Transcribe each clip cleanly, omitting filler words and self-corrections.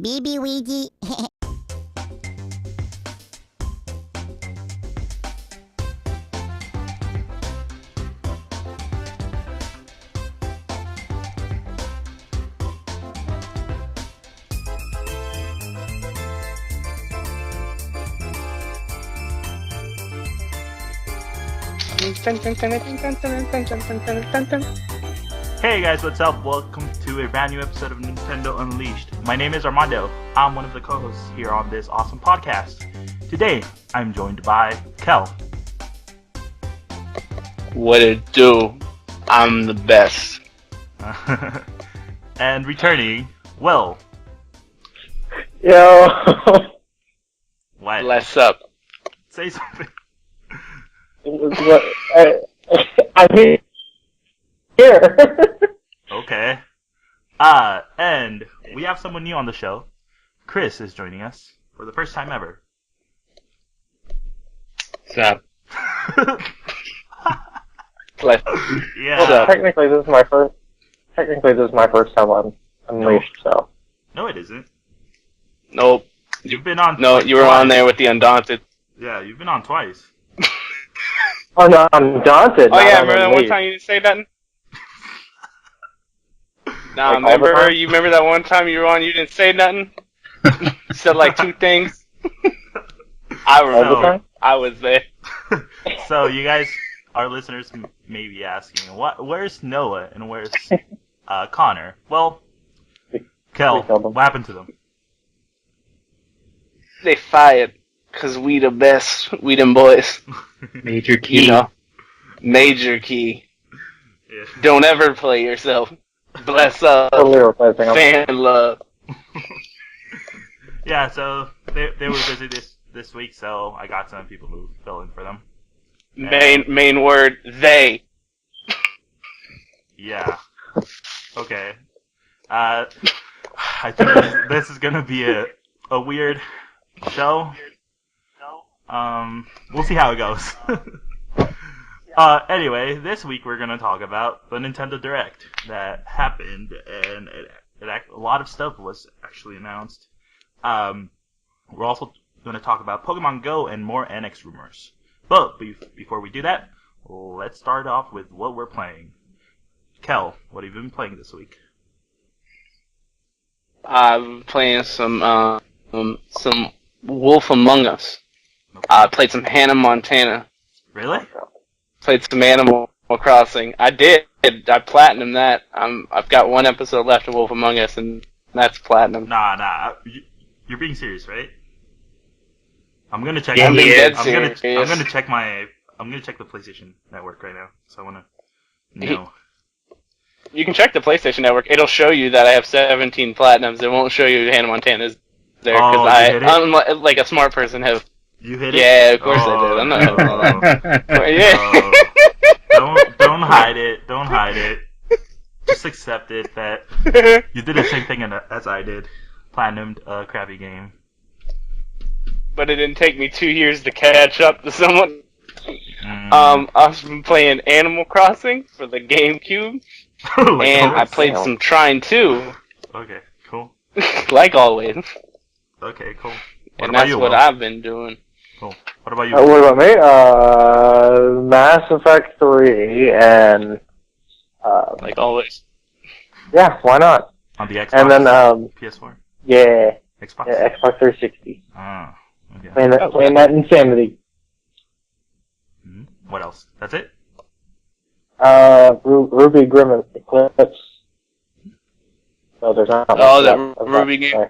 BB Ouija. Hey guys, what's up? Welcome to a brand new episode of Nintendo Unleashed. My name is Armando. I'm one of the co-hosts here on this awesome podcast. Today, I'm joined by Kel. What it do? I'm the best. And returning, Will. Yo. What? Bless up. Say something. I'm here. Okay. And we have someone new on the show. Kris is joining us for the first time ever. What's up? Bless. Yeah. Hold up. Technically, this is my first time on Unleashed. So. No, it isn't. Nope. You've been on. No, like, you were twice. on there with the Undaunted. Yeah, you've been on twice. Oh no, I'm daunted. Oh not yeah, on remember that one Unleashed. time you didn't say nothing? Nah, Like all the remember? time? You remember that one time you were on, you didn't say nothing? You said like two things? I All the remember. time? I was there. So you guys, our listeners, may be asking, where's Noah and where's Conor? Well, Kel, We killed them. what happened to them? They fired. Cause we the best. We them boys. Major key. You know. Major key. Yeah. Don't ever play yourself. Bless up. Totally replacing them. Fan love. Yeah, so they were busy this week, so I got some people who fill in for them. Main word, they. Yeah. Okay. I think this is gonna be a weird show. We'll see how it goes. Anyway, this week we're gonna talk about the Nintendo Direct that happened, and a lot of stuff was actually announced. We're also gonna talk about Pokemon Go and more NX rumors. But before we do that, let's start off with what we're playing. Kel, what have you been playing this week? I'm playing some Wolf Among Us. I played some Hannah Montana. Really? Played some Animal Crossing. I did. I platinumed that. I've got one episode left of Wolf Among Us, and that's platinum. Nah. You're being serious, right? I'm gonna check. Yeah, I'm being dead I'm gonna serious. check the PlayStation Network right now. So I wanna know. You can check the PlayStation Network. It'll show you that I have 17 platinums. It won't show you Hannah Montana's there Oh, because you hit it? I'm like a smart person, have. You hit it? Yeah, of course I did. I'm not helping all that. Yeah. Don't hide it. Don't hide it. Just accept it that you did the same thing as I did. Platinumed a crappy game. But it didn't take me 2 years to catch up to someone. Mm. I've been playing Animal Crossing for the GameCube, Like and I always. played some Trine 2, Okay, cool. like always. Okay, cool. What And about that's you, what Will? I've been doing. Cool. What about you? What about me? Mass Effect 3 and Like always. yeah, why not? On the Xbox? And then PS4? yeah, Xbox? Xbox 360. Ah, okay. Playing that Insanity. Mhm. What else? That's it? Ruby Grimm Eclipse. So there's not much Oh, that left of Ruby game? Sorry.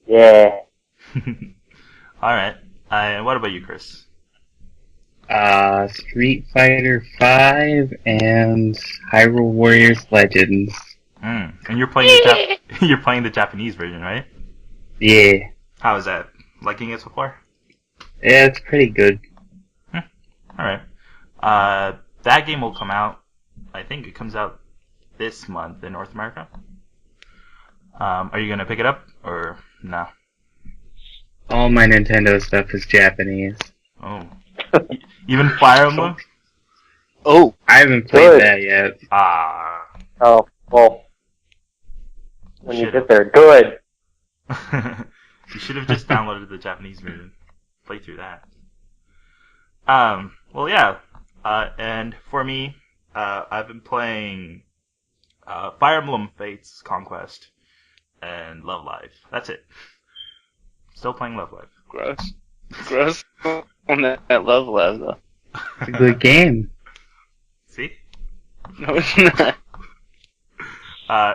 Yeah. Alright. And what about you, Kris? Street Fighter 5 and Hyrule Warriors Legends. And you're playing you're playing the Japanese version, right? Yeah. How is that? Liking it so far? Yeah, it's pretty good. Alright. That game will come out, I think it comes out this month in North America. Are you gonna pick it up, or no? All my Nintendo stuff is Japanese. Oh. Even Fire Emblem? Oh, I haven't played Good. that yet. Ah. Oh, well. When you Shit. get there, good. You should have just downloaded the Japanese version and played through that. Well, yeah. And for me, I've been playing Fire Emblem Fates Conquest and Love Live. That's it. Still playing Love Live. Gross on that Love Live, though. It's a good game. See? No, it's not.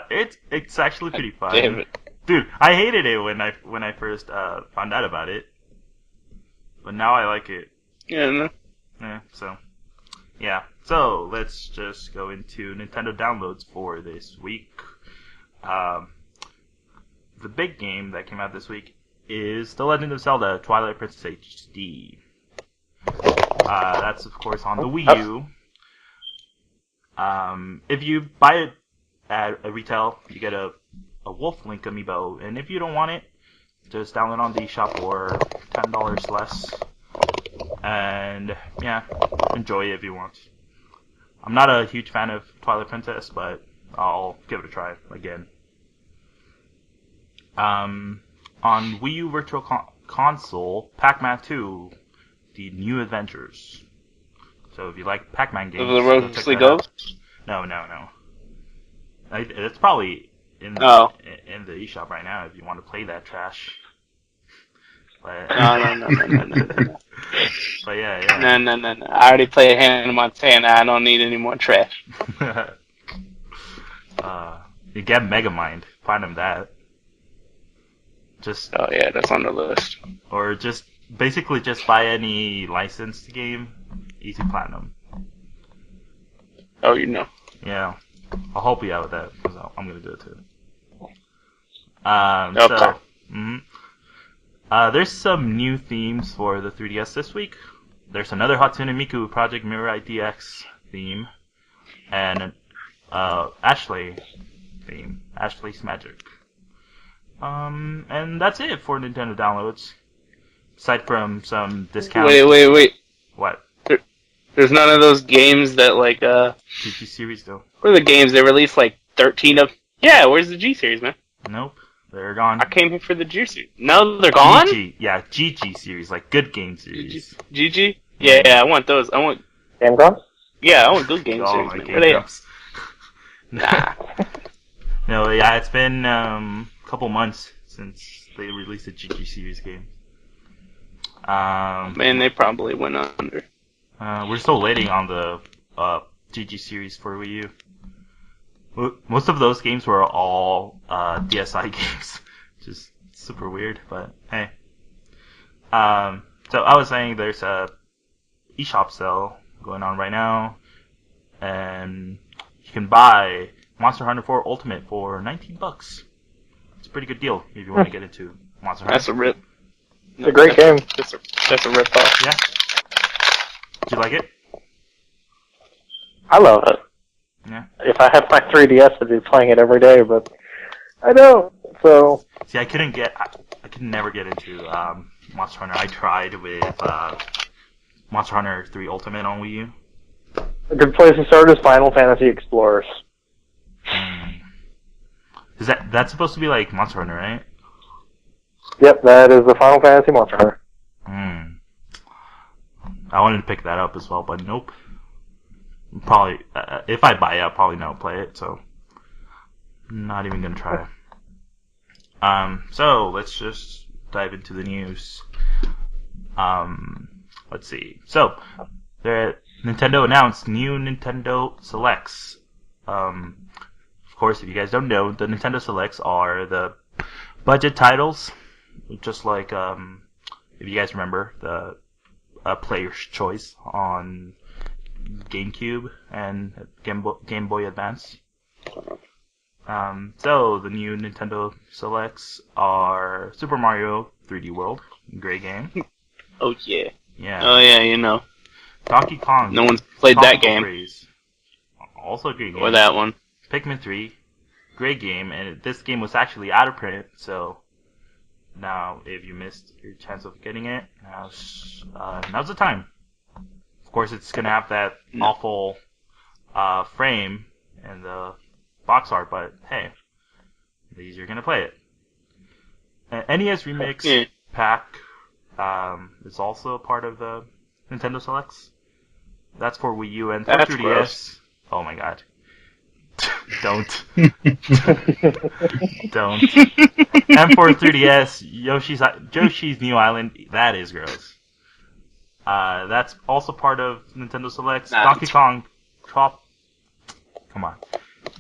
It's actually pretty fun. Damn it. Dude, I hated it when I first found out about it, but now I like it. Yeah, no. Yeah, so let's just go into Nintendo downloads for this week. The big game that came out this week is The Legend of Zelda: Twilight Princess HD. That's of course on the Wii U. If you buy it at a retail, you get a Wolf Link amiibo, and if you don't want it, just download on the eShop for $10 less. And yeah, enjoy it if you want. I'm not a huge fan of Twilight Princess, but I'll give it a try again. On Wii U Virtual Console, Pac-Man 2, The New Adventures. So if you like Pac-Man games, The go check Roguely that out. Ghost? No. It's probably in the eShop right now if you want to play that trash. But, No. but yeah. No. I already played Hannah Montana. I don't need any more trash. You get Megamind, platinum that. Just Oh yeah, that's on the list. or just basically just buy any licensed game, easy platinum. Oh, you know. Yeah, I'll help you out with that because I'm gonna do it too. Okay. There's some new themes for the 3DS this week. There's another Hatsune Miku Project Mirai DX theme, and Ashley theme, Ashley's Magic. And that's it for Nintendo downloads. Aside from some discounts. Wait. What? There's none of those games that like GG series though. what are the games they released like 13 of? Yeah, where's the G series, man? Nope, they're gone. I came here for the G series. No, they're gone. GG series, like good game series. GG. Yeah, I want those. I want good game Oh, series. my Man. Game Where they? Grumps. Nah. No, yeah, it's been a couple months since they released a GG series game. Man, they probably went under. We're still waiting on the GG series for Wii U. Most of those games were all DSi games, which is super weird, but hey. So I was saying there's a eShop sale going on right now, and you can buy Monster Hunter 4 Ultimate for $19. It's a pretty good deal if you want to get into Monster Hunter. That's a rip. It's a great game. That's a rip off. Yeah. Did you like it? I love it. Yeah. If I had my 3DS, I'd be playing it every day, but I don't. So See, I could never get into Monster Hunter. I tried with Monster Hunter 3 Ultimate on Wii U. a good place to start is Final Fantasy Explorers. Is that's supposed to be like Monster Hunter, right? Yep, that is the Final Fantasy Monster Hunter. I wanted to pick that up as well, but nope. Probably, if I buy it, I'll probably not play it, so not even gonna try. So let's just dive into the news. Let's see. So, Nintendo announced new Nintendo Selects. Of course, if you guys don't know, the Nintendo Selects are the budget titles, just like if you guys remember the Player's Choice on GameCube and Game Boy Advance. So the new Nintendo Selects are Super Mario 3D World, great game. Oh yeah. Yeah. Oh yeah, you know. Donkey Kong. No one's played that Tropical game. Freeze, also a great game. Or that one. Pikmin 3, great game, and this game was actually out of print, so now if you missed your chance of getting it, now's the time. Of course, it's gonna have that awful frame and the box art, but hey, at least you're gonna play it. NES Remix Yeah. pack is also a part of the Nintendo Selects. That's for Wii U and for That's 3DS. gross. Oh my god. Don't. Don't. And for 3DS, Yoshi's New Island, that is gross. That's also part of Nintendo Selects. Nah. Donkey Kong Come on.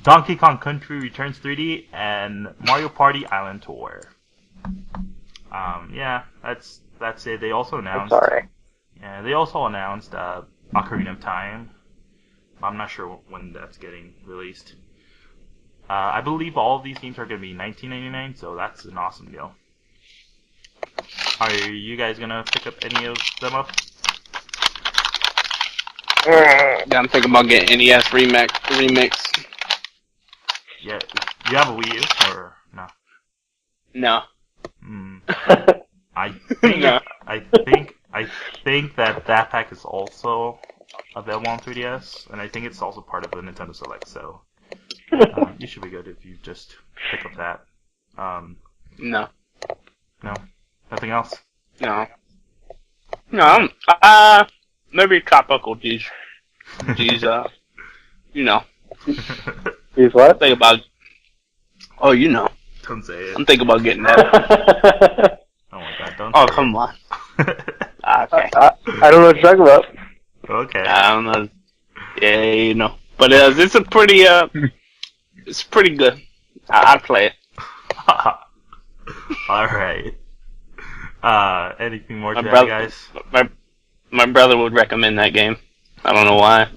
Donkey Kong Country Returns 3D and Mario Party Island Tour. Yeah, that's it. They also I'm announced. sorry. Yeah, they also announced Ocarina of Time. I'm not sure when that's getting released. I believe all of these games are going to be $19.99, so that's an awesome deal. Are you guys going to pick up any of them up? Yeah, I'm thinking about getting NES remix. Yeah, you have a Wii U or no? No. I think No. I think that pack is also available on 3DS, and I think it's also part of the Nintendo Select. So you should be good if you just pick up that. No. No, nothing else. No. Maybe Tropical G's. G's, you know. He's what? Think about. Oh, you know. Don't say it. I'm thinking about getting that. Oh my god, don't. Oh, say come on. it. Okay. I don't know what you're talking about. Okay. I don't know. Yeah, you know. But it's a pretty, it's pretty good. I'd play it. Alright. Anything more to My add, brother, guys? my brother would recommend that game. I don't know why.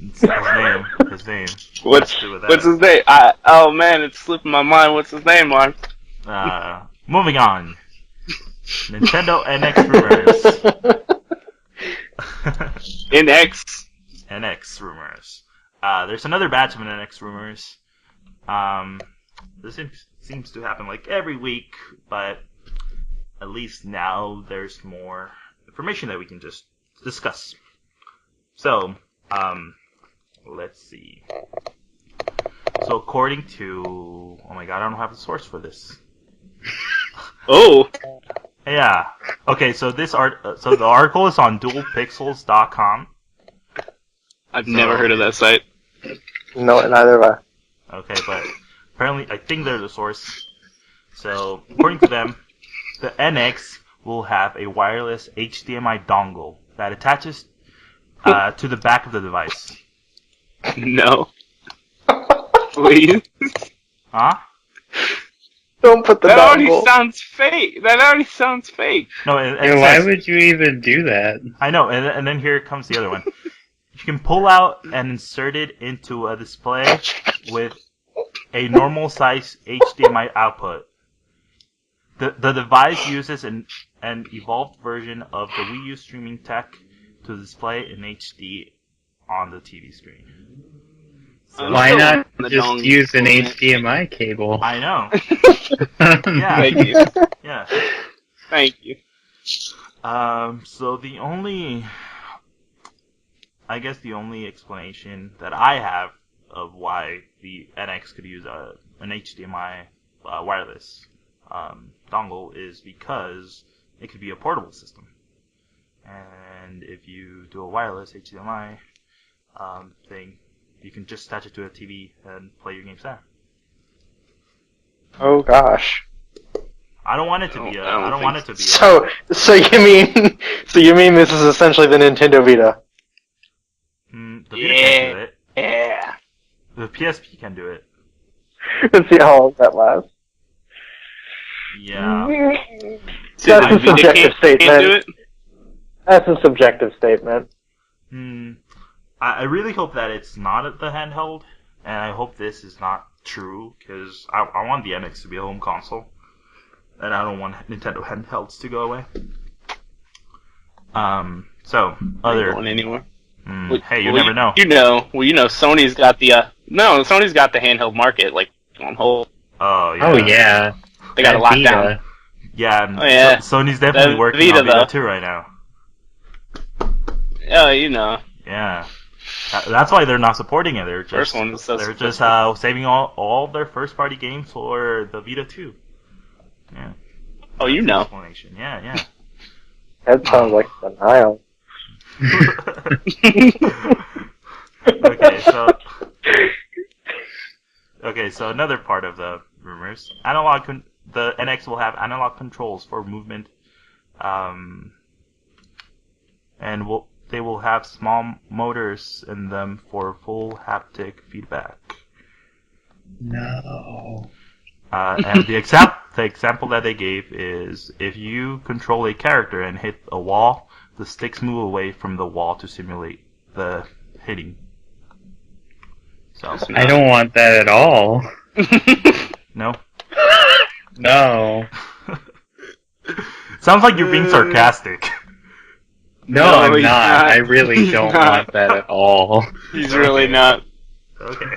It's his name. What's his name? Oh man, it's slipping my mind. What's his name, Mark? Moving on. Nintendo NX rumors. NX rumors. There's another batch of NX rumors. This seems to happen like every week, but at least now there's more information that we can just discuss. So, let's see. So according to, oh my god, I don't have the source for this. Oh. Yeah. Okay, so so the article is on dualpixels.com. I've never heard of that site. No, neither have I. Okay, but apparently I think they're the source. So according to them, the NX will have a wireless HDMI dongle that attaches to the back of the device. No. Please. Huh? Don't put the That already dongle. sounds fake. No, and And why would you even do that? I know, and then here comes the other one. You can pull out and insert it into a display with a normal size HDMI output. The device uses an evolved version of the Wii U streaming tech to display in HD on the TV screen. So, Why not The just dongle use an component. HDMI cable? I know. Yeah. Thank you. Yeah. Thank you. So the only explanation that I have of why the NX could use an HDMI wireless dongle is because it could be a portable system. And if you do a wireless HDMI thing, you can just attach it to a TV and play your games there. Oh gosh. I don't want it to be a. So you mean this is essentially the Nintendo Vita? The Vita can't do it. Yeah. The PSP can do it. Let's see how long that lasts. Yeah. That's a Vita subjective can't do statement. it? That's a subjective statement. I really hope that it's not at the handheld, and I hope this is not true, because I want the NX to be a home console, and I don't want Nintendo handhelds to go away. So, other... Ain't going anywhere. Hey, you never know. Sony's got the, Sony's got the handheld market, like, on hold. Oh, yeah. Oh yeah. They got it locked down. Yeah, Oh, yeah. Sony's definitely The working on Vita, Vita though. 2 right now. Oh, you know. Yeah. That's why they're not supporting it. They're just First one was so they're just saving all their first party games for the Vita 2. Yeah. Oh, you That's the know. explanation. Yeah. That sounds like denial. So another part of the rumors, the NX will have analog controls for movement, and they will have small motors in them for full haptic feedback. No. And the example that they gave is if you control a character and hit a wall, the sticks move away from the wall to simulate the hitting. So I don't want that at all. no. No. Sounds like you're being sarcastic. No, No, I'm he's not. not. I really don't want that at all. He's really not. Okay.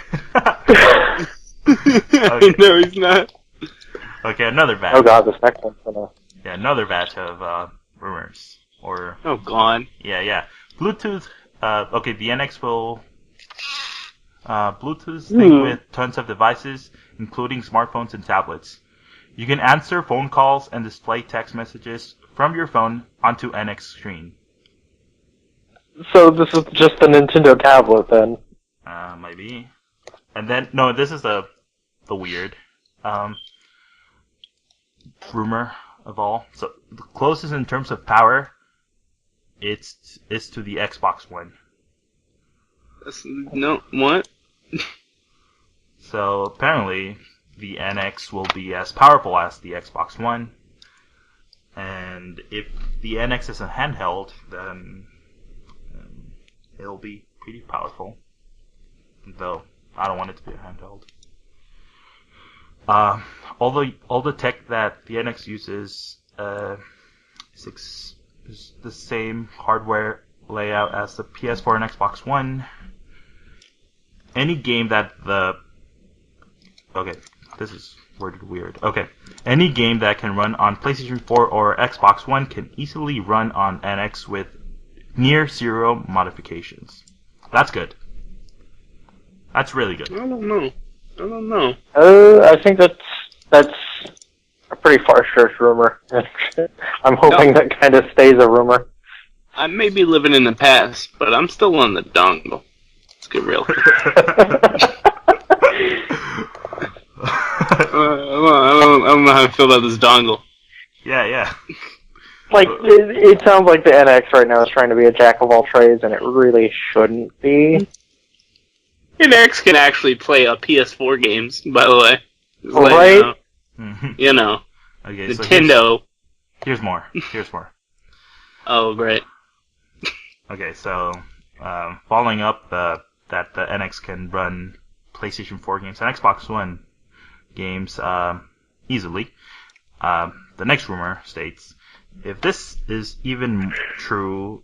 No, he's not. Okay, another batch. Oh god, this next one's gonna... Yeah, another batch of rumors. Or Oh, gone. yeah. Bluetooth. Okay, the NX will Bluetooth sync with tons of devices, including smartphones and tablets. You can answer phone calls and display text messages from your phone onto NX screen. So this is just a Nintendo tablet then? Maybe. And then no, this is the weird rumor of all. So the closest in terms of power, it's to the Xbox One. No, what? So apparently, the NX will be as powerful as the Xbox One. And if the NX is a handheld, then it'll be pretty powerful. Though I don't want it to be a handheld. All the tech that the NX uses is the same hardware layout as the PS4 and Xbox One. Any game that this is worded weird. Okay. Any game that can run on PlayStation 4 or Xbox One can easily run on NX with near zero modifications. That's good. That's really good. I don't know. I think that's a pretty far-stretched rumor. I'm hoping that kind of stays a rumor. I may be living in the past, but I'm still on the dongle. Let's get real. I don't know how I feel about this dongle. Yeah. Like, it sounds like the NX right now is trying to be a jack of all trades, and it really shouldn't be. NX can actually play PS4 games, by the way. Just Right? You know. Okay, Nintendo. So here's more. Oh, great. Okay, so following up that the NX can run PlayStation 4 games and Xbox One games easily. The next rumor states, if this is even true,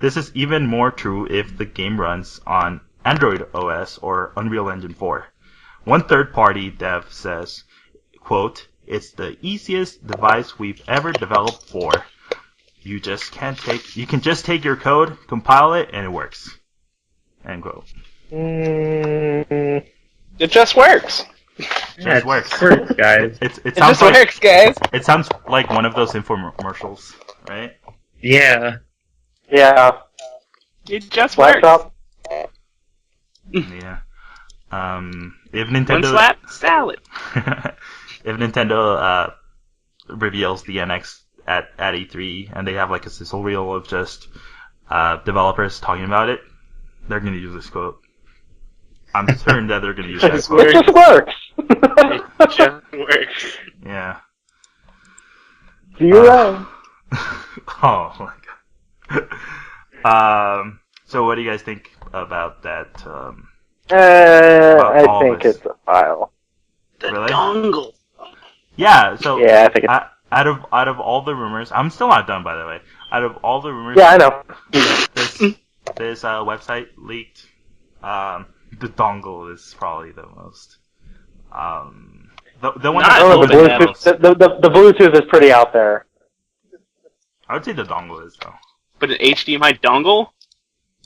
This is even more true if the game runs on Android OS or Unreal Engine 4. One third-party dev says, quote, "It's the easiest device we've ever developed for. You can just take your code, compile it, and it works." End quote. It just works. Just works. Guys. It It sounds just like works, guys. it sounds like one of those infomercials, right? Yeah. Yeah. It just works. Laptop? Yeah. If One Nintendo slap, salad. if Nintendo reveals the NX at E3 and they have like a sizzle reel of just developers talking about it, they're going to use this quote. I'm certain that they're going to use that quote. It just works! It just works. Yeah. Zero. Oh my god. So what do you guys think about that? I all think this. it's a file. The Really? dongle. Yeah. So Yeah, I think it's... out of all the rumors, I'm still not done, by the way. Out of all the rumors, Yeah, I know. this website leaked. The dongle is probably the most. The one Not that's Oh, the open Bluetooth, the Bluetooth is pretty out there. I would say the dongle is though. But an HDMI dongle?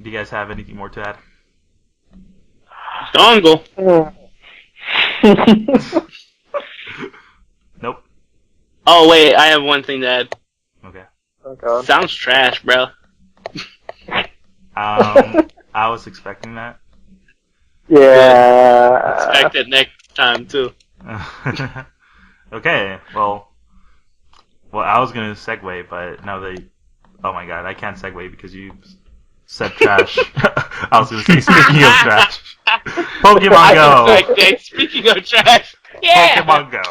Do you guys have anything more to add? Dongle. Nope. Oh wait, I have one thing to add. Okay. Oh god. Sounds trash, bro. I was expecting that. Yeah. Expect it next time too. Okay. Well, I was gonna segue, but now oh my god, I can't segue because you said trash. I was gonna say speaking of trash, Pokemon Go. Speaking of trash, yeah. Pokemon Go.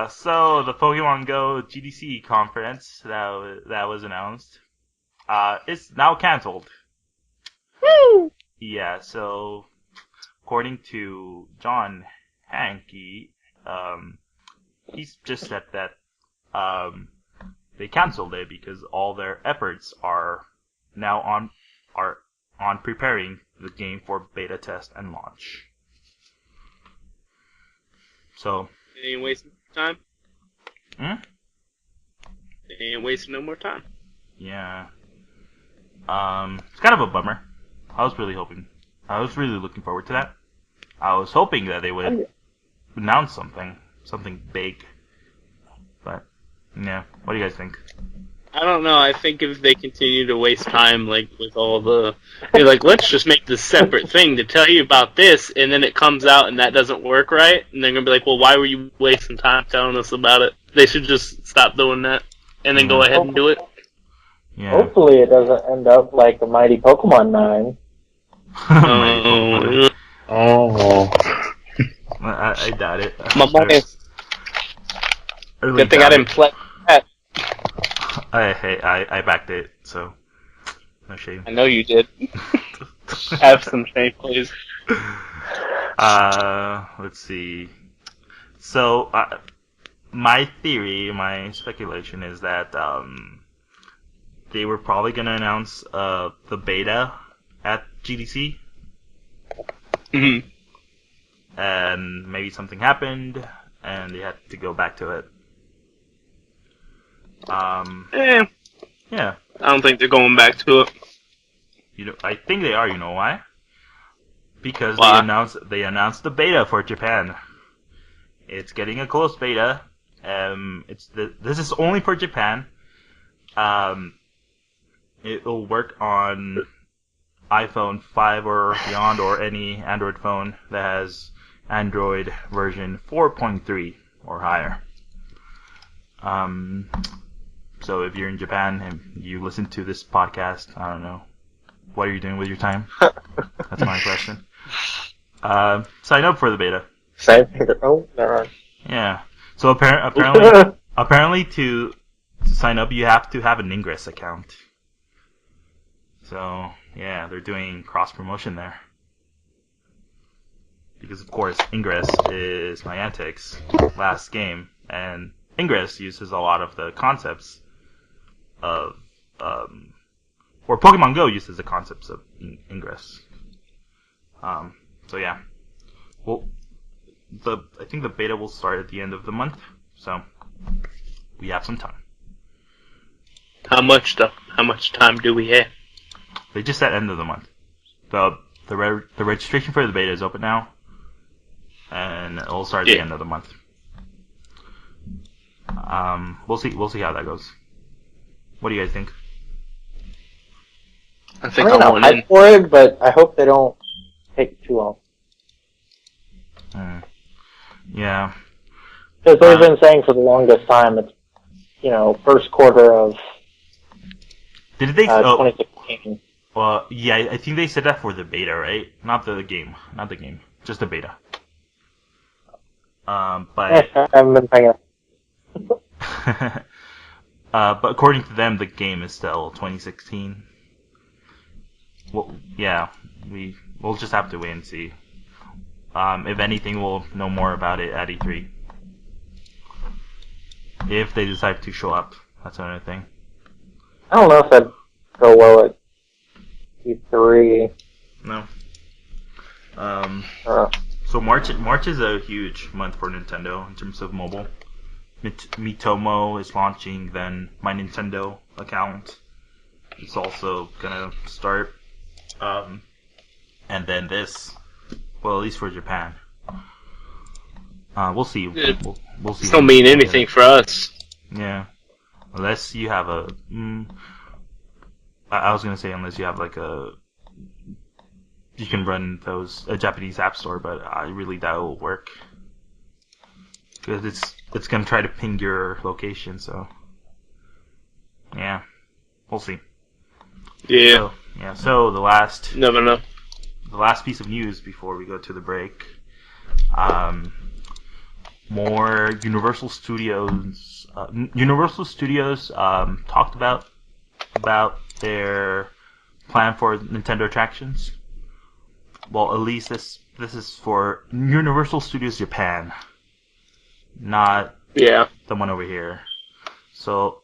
So the Pokemon Go GDC conference that was announced, is now canceled. Woo! Yeah. So according to John Hankey, he's just said that they canceled it because all their efforts are now on preparing the game for beta test and launch. So They ain't wasting time. They ain't wasting no more time. yeah, it's kind of a bummer. I was really looking forward to that. I was hoping that they would announce something big. But yeah, what do you guys think? I don't know. I think if they continue to waste time, like with all they're like, let's just make this separate thing to tell you about this, and then it comes out and that doesn't work right, and they're gonna be like, well, why were you wasting time telling us about it? They should just stop doing that and then go ahead and do it. Yeah. Hopefully it doesn't end up like the Mighty Pokemon 9. Oh. I doubt it. My money. Good thing I didn't play that. I backed it, so no shame. I know you did. Have some shame, please. Let's see. So, my theory, my speculation is that they were probably gonna announce the beta at GDC, and maybe something happened, and they had to go back to it. Yeah. I don't think they're going back to it. I think they are. You know why? Because Why? they announced the beta for Japan. It's getting a closed beta. This is only for Japan. It'll work on iPhone 5 or beyond, or any Android phone that has Android version 4.3 or higher. So if you're in Japan and you listen to this podcast, I don't know, what are you doing with your time? That's my question. Sign up for the beta. Same thing. Oh, never mind. Yeah. So apparently to sign up, you have to have an Ingress account. So yeah, they're doing cross promotion there. Because of course, Ingress is Niantic's last game, and Ingress uses a lot of the concepts of, or Pokemon Go uses the concepts of Ingress. So yeah, well, I think the beta will start at the end of the month, so we have some time. How much time do we have? They just said end of the month. The registration for the beta is open now, and it'll start at the end of the month. We'll see how that goes. What do you guys think? I think I'm I want not in. hyped for it, but I hope they don't take too long. Yeah. Because they've been saying for the longest time it's, first quarter of Did they? 2016. Well, yeah, I think they said that for the beta, right? Not the game, just the beta. But I haven't been paying but according to them, the game is still 2016. Well, yeah, we'll just have to wait and see. If anything, we'll know more about it at E3. If they decide to show up, that's another thing. I don't know if that'd go well at E3. No. So March is a huge month for Nintendo in terms of mobile. Miitomo is launching, then my Nintendo account. is also gonna start. And then this, well, at least for Japan. We'll see. We'll see. This don't mean anything for us. Yeah, unless you have a. I was gonna say unless you have like a. You can run a Japanese app store, but I really doubt it will work because it's gonna try to ping your location. So yeah, we'll see. Yeah. So the last. Never know. The last piece of news before we go to the break. More Universal Studios. Universal Studios talked about their plan for Nintendo attractions. Well, at least this is for Universal Studios Japan, not the one over here. So,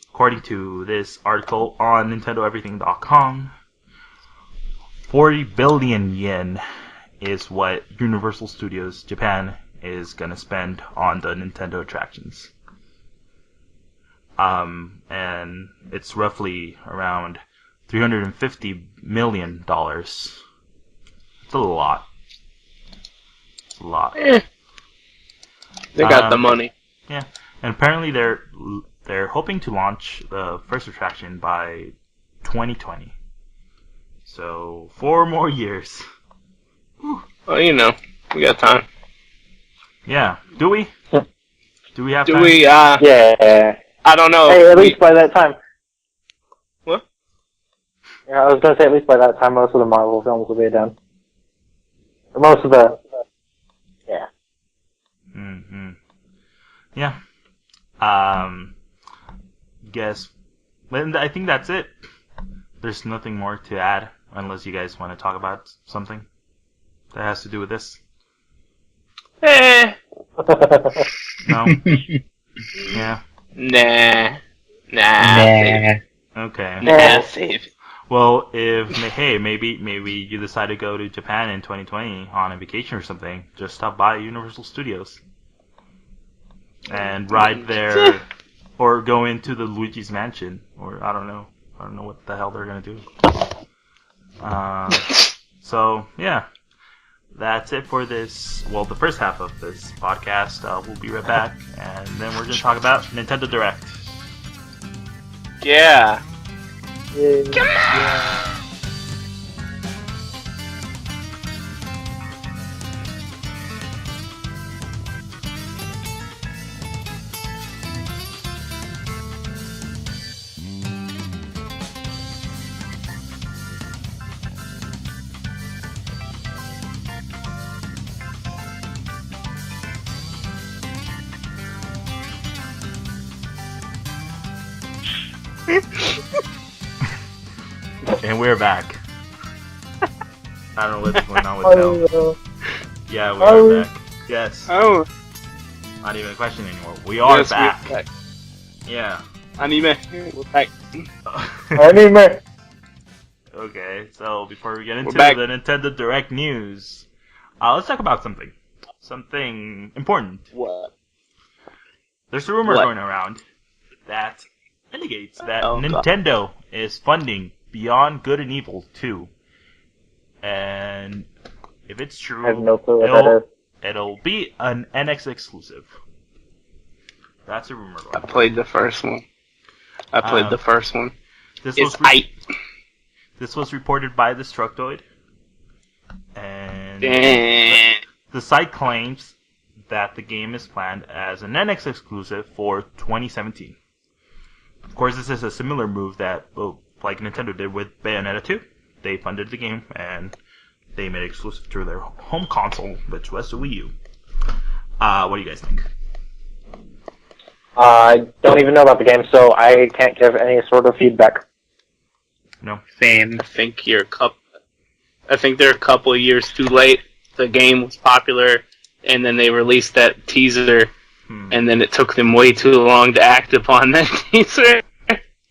according to this article on NintendoEverything.com, 40 billion yen is what Universal Studios Japan is going to spend on the Nintendo attractions. And it's roughly around $350 million. It's a lot. It's a lot. They got the money. Yeah, and apparently they're hoping to launch the first attraction by 2020. So 4 more years. Well, you know, we got time. Yeah. Do we? Do we have time? Do we? Yeah. I don't know. Hey, at least by that time. What? Yeah, I was gonna say at least by that time most of the Marvel films will be done. Or most of the. Yeah. Mm-hmm. Yeah. Guess. I think that's it. There's nothing more to add, unless you guys want to talk about something that has to do with this. No? Yeah. Nah. Okay. Nah, save it. Well, maybe you decide to go to Japan in 2020 on a vacation or something, just stop by Universal Studios and ride there, or go into the Luigi's Mansion, or I don't know what the hell they're gonna do. So yeah, that's it for this. Well, the first half of this podcast. We'll be right back, and then we're gonna talk about Nintendo Direct. Yeah. And we're back. I don't know what's going on with Mel. Yeah, we're back. Yes. Oh. Not even a question anymore. We are back. We're back. Yeah. Anime. We're back. Anime. Okay, so before we get into back. the Nintendo Direct news, let's talk about something important. What? There's a rumor What? going around that indicates that Oh, God. Nintendo is funding Beyond Good and Evil 2. And if it's true, I have no clue what that is. it'll be an NX exclusive. That's a rumor. I played the first one. This It's was This was reported by the Destructoid, and the site claims that the game is planned as an NX exclusive for 2017. Of course, this is a similar move that, like Nintendo did with Bayonetta 2. They funded the game, and they made it exclusive to their home console, which was the Wii U. What do you guys think? I don't even know about the game, so I can't give any sort of feedback. No? Same. I think they're a couple of years too late. The game was popular, and then they released that teaser, and then it took them way too long to act upon that teaser.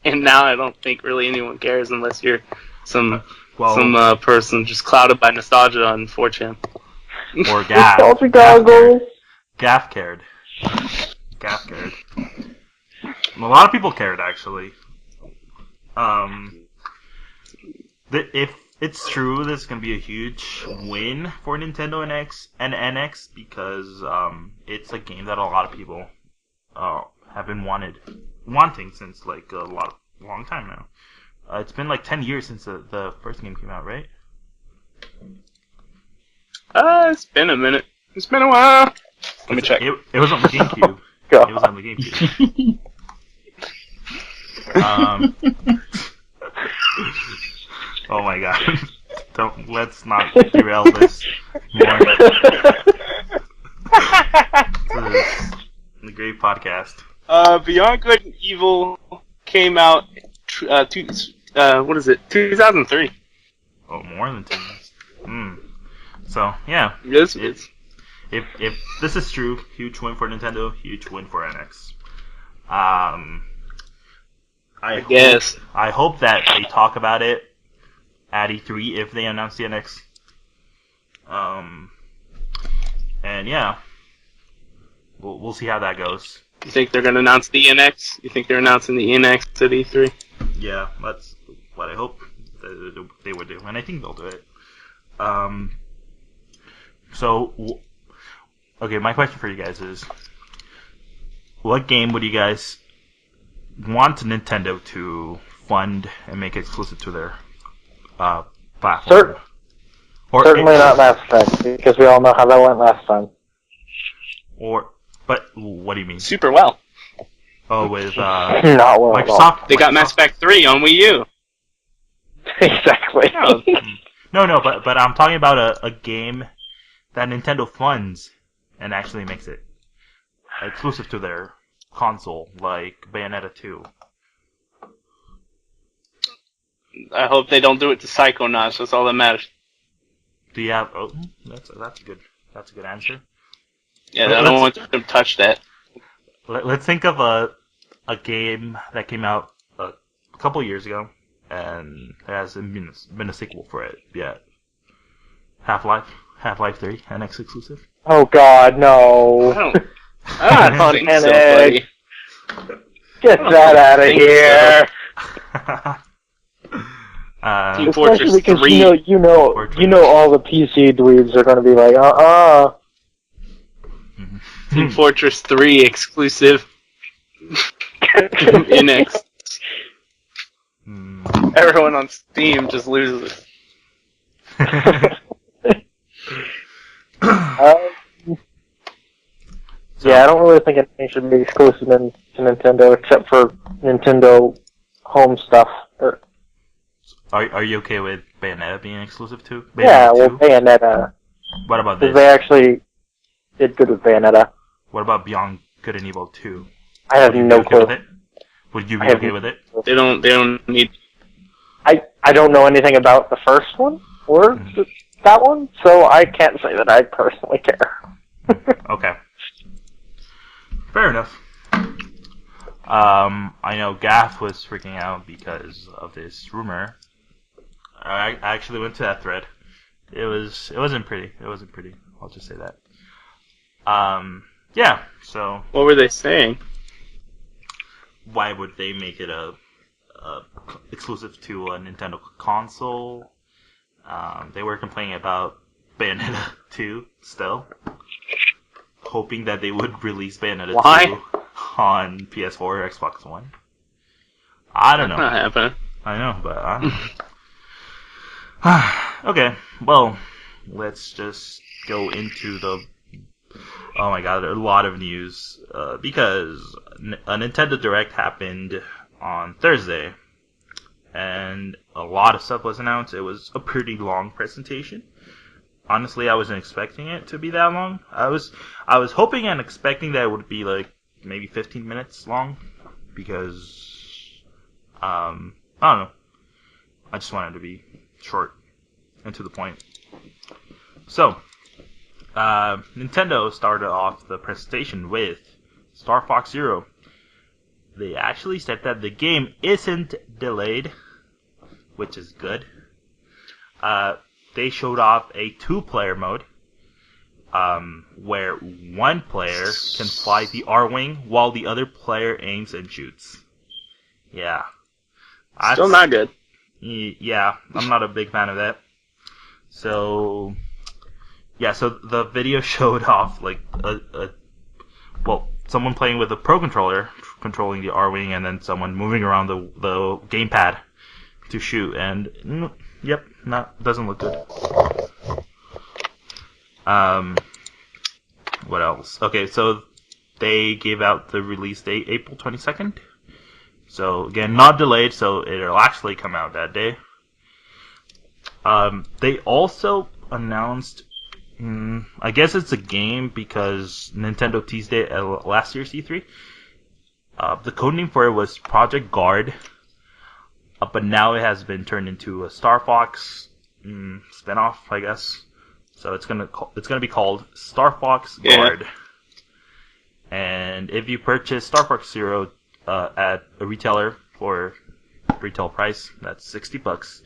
And now I don't think really anyone cares unless you're some person just clouded by nostalgia on 4chan. Or Gaff. Nostalgia goggles. Gaff cared. A lot of people cared, actually. If it's true, this is gonna be a huge win for Nintendo and NX because it's a game that a lot of people have been wanting since like long time now. It's been like 10 years since the first game came out, right? It's been a minute. It's been a while. Let me check. It was on the GameCube. God. It was on the GameCube. Oh my god. Let's not derail this more. This is a great podcast. Beyond Good and Evil came out, 2003. Oh, more than 10 years. So, yeah. Yes, If this is true, huge win for Nintendo, huge win for NX. I hope that they talk about it at E3 if they announce the NX. And yeah, we'll see how that goes. You think they're going to announce the NX? You think they're announcing the NX at E3? Yeah, that's what I hope they would do, and I think they'll do it. Okay, my question for you guys is, what game would you guys want Nintendo to fund and make exclusive to their platform? Certainly not Mass Effect, because we all know how that went last time. But what do you mean? Super well. Oh, with Not well Microsoft. They got Mass Effect 3 on Wii U. Exactly. No, but I'm talking about a game that Nintendo funds and actually makes it exclusive to their console, like Bayonetta 2. I hope they don't do it to Psychonauts. That's all that matters. Do you have? Oh, that's a good answer. Yeah, I don't want them to touch that. Let's think of a game that came out a couple years ago and there hasn't been a sequel for it yet. Half-Life 3, NX exclusive. Oh God, no! I don't think so, buddy. Get that out of here! Team Fortress Especially because 3. you know all the PC dweebs are going to be like, Team Fortress 3 exclusive. NX. Everyone on Steam just loses. Yeah, I don't really think anything should be exclusive to Nintendo except for Nintendo home stuff. Are you okay with Bayonetta being exclusive too? Yeah, well, 2? Bayonetta. What about Because this? they actually did good with Bayonetta. What about Beyond Good and Evil 2? I have no clue. Would you be okay with it? They don't need. I don't know anything about the first one or that one, so I can't say that I personally care. Okay. Fair enough. I know Gaff was freaking out because of this rumor. I actually went to that thread. It wasn't pretty. I'll just say that. Yeah. So. What were they saying? Why would they make it a exclusive to a Nintendo console? They were complaining about Bayonetta 2 still, hoping that they would release Bayonetta 2 on PS4 or Xbox One. I don't know. That's not happening. I know, but I don't know. Okay, well, let's just go into the... Oh my god, a lot of news, because a Nintendo Direct happened on Thursday, and a lot of stuff was announced. It was a pretty long presentation. Honestly, I wasn't expecting it to be that long. I was hoping and expecting that it would be like maybe 15 minutes long, because I don't know. I just wanted to be short and to the point. So, Nintendo started off the presentation with Star Fox Zero. They actually said that the game isn't delayed, which is good. They showed off a 2-player mode, where one player can fly the R-Wing while the other player aims and shoots. Yeah. Still not good. Yeah, I'm not a big fan of that. So, yeah, so the video showed off like someone playing with a pro controller controlling the R-Wing, and then someone moving around the gamepad to shoot, and yep, doesn't look good. What else? Okay, so they gave out the release date April 22nd. So again, not delayed, so it'll actually come out that day. They also announced, I guess it's a game because Nintendo teased it at last year's E3. The codename for it was Project Guard, but now it has been turned into a Star Fox spinoff, I guess. So it's gonna be called Star Fox Guard. And if you purchase Star Fox Zero at a retailer for retail price, that's $60,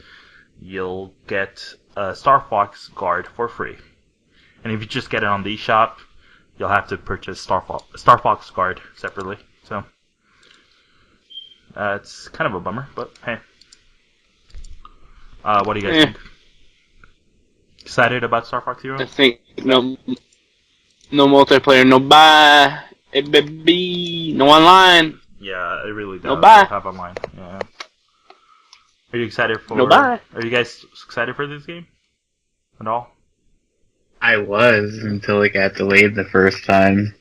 you'll get a Star Fox Guard for free. And if you just get it on the eShop, you'll have to purchase Star Fox Guard separately. So it's kind of a bummer, but hey. What do you guys think? Excited about Star Fox Zero? I think no multiplayer, no buy, baby, no online. Yeah, it really does. No buy. Have online. Yeah. Are you excited for? No buy. Are you guys excited for this game at all? I was until it got delayed the first time.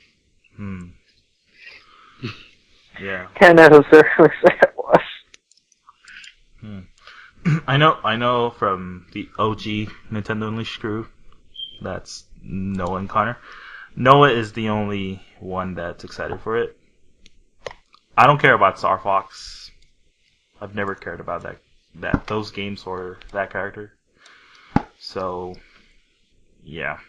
Yeah. Can't necessarily say it was. I know from the OG Nintendo Unleashed crew, that's Noah and Conor. Noah is the only one that's excited for it. I don't care about Star Fox. I've never cared about those games or that character. So, yeah.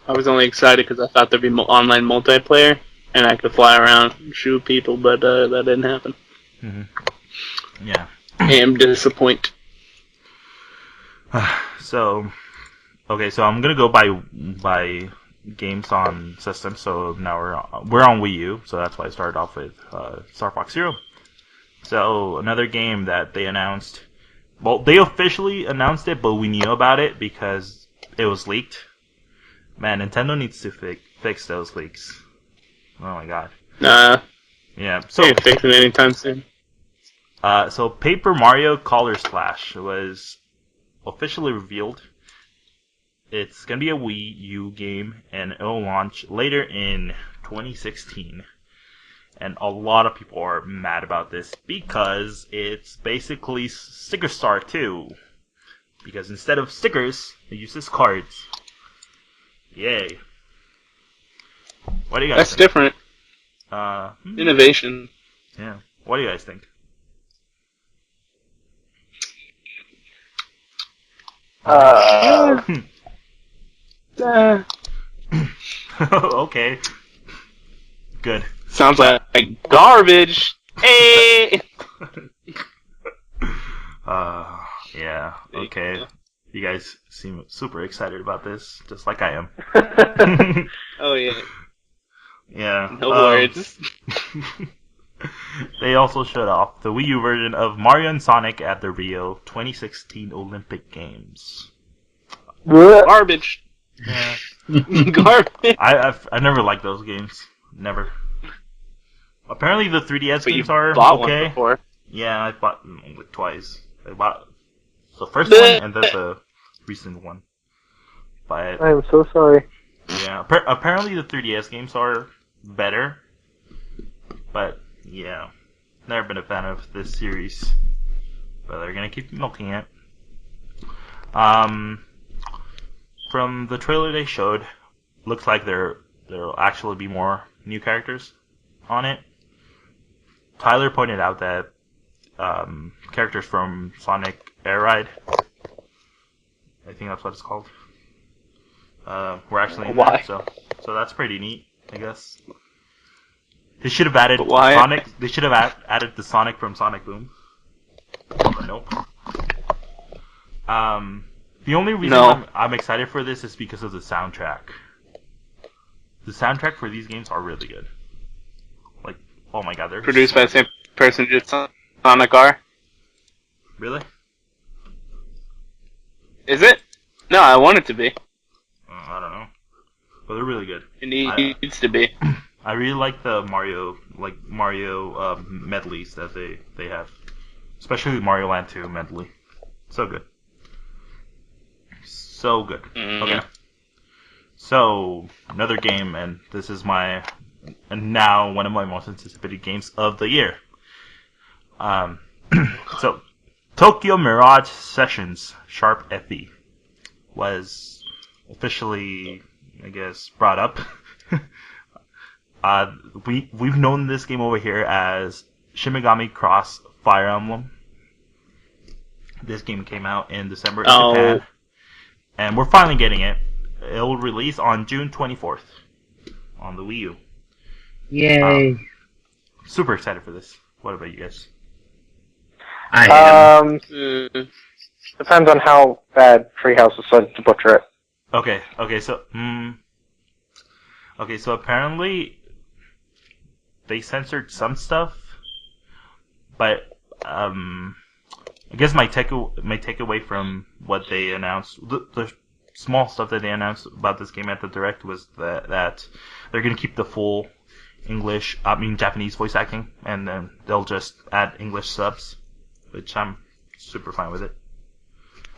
I was only excited because I thought there'd be online multiplayer and I could fly around and shoot people, but that didn't happen. Mm-hmm. Yeah. I am disappointed. So I'm gonna go by games on system. So now we're on Wii U, so that's why I started off with Star Fox Zero. So another game that they announced. Well, they officially announced it, but we knew about it because it was leaked. Man, Nintendo needs to fix those leaks. Oh my god. Yeah. So Can't fix it anytime soon. So Paper Mario Color Splash was officially revealed. It's gonna be a Wii U game, and it'll launch later in 2016. And a lot of people are mad about this because it's basically Sticker Star 2. Because instead of stickers, it uses cards. Yay. What do you guys That's think? different. Innovation. Yeah. What do you guys think? Okay. Good. Sounds like garbage. Hey. Yeah. Okay. You guys seem super excited about this, just like I am. Oh yeah. Yeah. No words. They also showed off the Wii U version of Mario and Sonic at the Rio 2016 Olympic Games. Garbage. Yeah. Garbage. I never liked those games. Never. Apparently the 3DS But games you are bought okay. one before. Yeah, I bought like twice. I bought the first one and then the recent one. But I am so sorry. yeah, apparently the 3DS games are better. But yeah, never been a fan of this series. But they're gonna keep milking it. From the trailer they showed, looks like there'll actually be more new characters on it. Tyler pointed out that characters from Sonic Air Ride, I think that's what it's called, were actually in there, so that's pretty neat, I guess. They should have added Sonic. They should have added the Sonic from Sonic Boom. But nope. The only reason I'm excited for this is because of the soundtrack. The soundtrack for these games are really good. Like, oh my god, they're Produced by the same person who did Sonic R. Really? Is it? No, I want it to be. I don't know, but they're really good. It needs to be. I really like the Mario medleys that they have, especially Mario Land 2 medley. So good. So good. Okay. So another game, and this is now one of my most anticipated games of the year. So Tokyo Mirage Sessions Sharp FE was officially, I guess, brought up. We've known this game over here as Shin Cross Fire Emblem. This game came out in December in Japan, and we're finally getting it. It will release on June 24th on the Wii U. Yay! Super excited for this. What about you guys? I am. Depends on how bad Treehouse decides to butcher it. Okay, so apparently they censored some stuff, but I guess my takeaway from what they announced, the small stuff that they announced about this game at the Direct was that they're gonna keep the full Japanese voice acting, and then they'll just add English subs, which I'm super fine with it.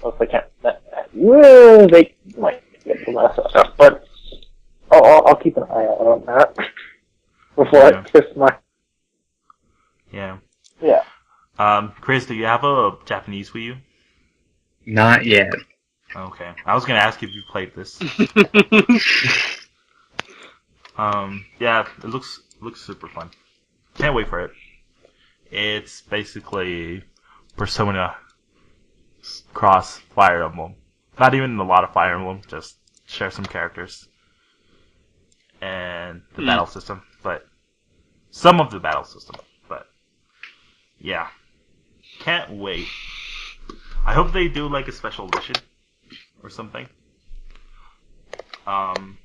Well, if they can't, they might get some less stuff, but I'll keep an eye out on that before I kiss my. Yeah. Yeah. Kris, do you have a Japanese Wii U? Not yet. Okay. I was gonna ask you if you played this. Yeah, it looks super fun. Can't wait for it. It's basically Persona Cross Fire Emblem. Not even a lot of Fire Emblem, just share some characters. And the battle system, but some of the battle system, but yeah. Can't wait. I hope they do like a special edition or something. I'm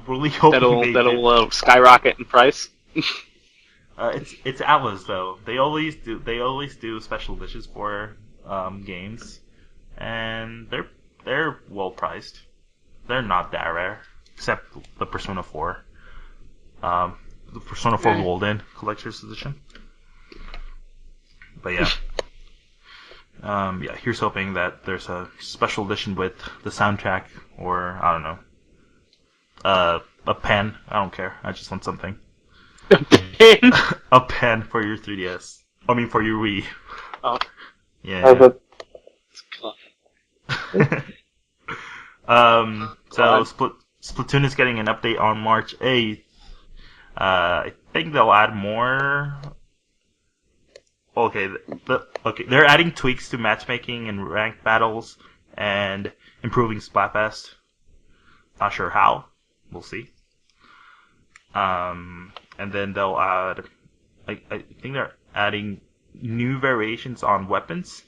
really hoping that'll skyrocket in price. It's Atlas though. They always do special editions for games, and they're well priced. They're not that rare, except the Persona 4. The Persona 4 Golden Collector's Edition. But yeah. Here's hoping that there's a special edition with the soundtrack, or I don't know, a pen. I don't care. I just want something. A pen? A pen for your 3DS. I mean, for your Wii. Oh. Yeah. So Splatoon is getting an update on March 8th. I think they'll add more. Okay, they're adding tweaks to matchmaking and ranked battles and improving Splatfest. Not sure how. We'll see. And then they'll add. I think they're adding new variations on weapons,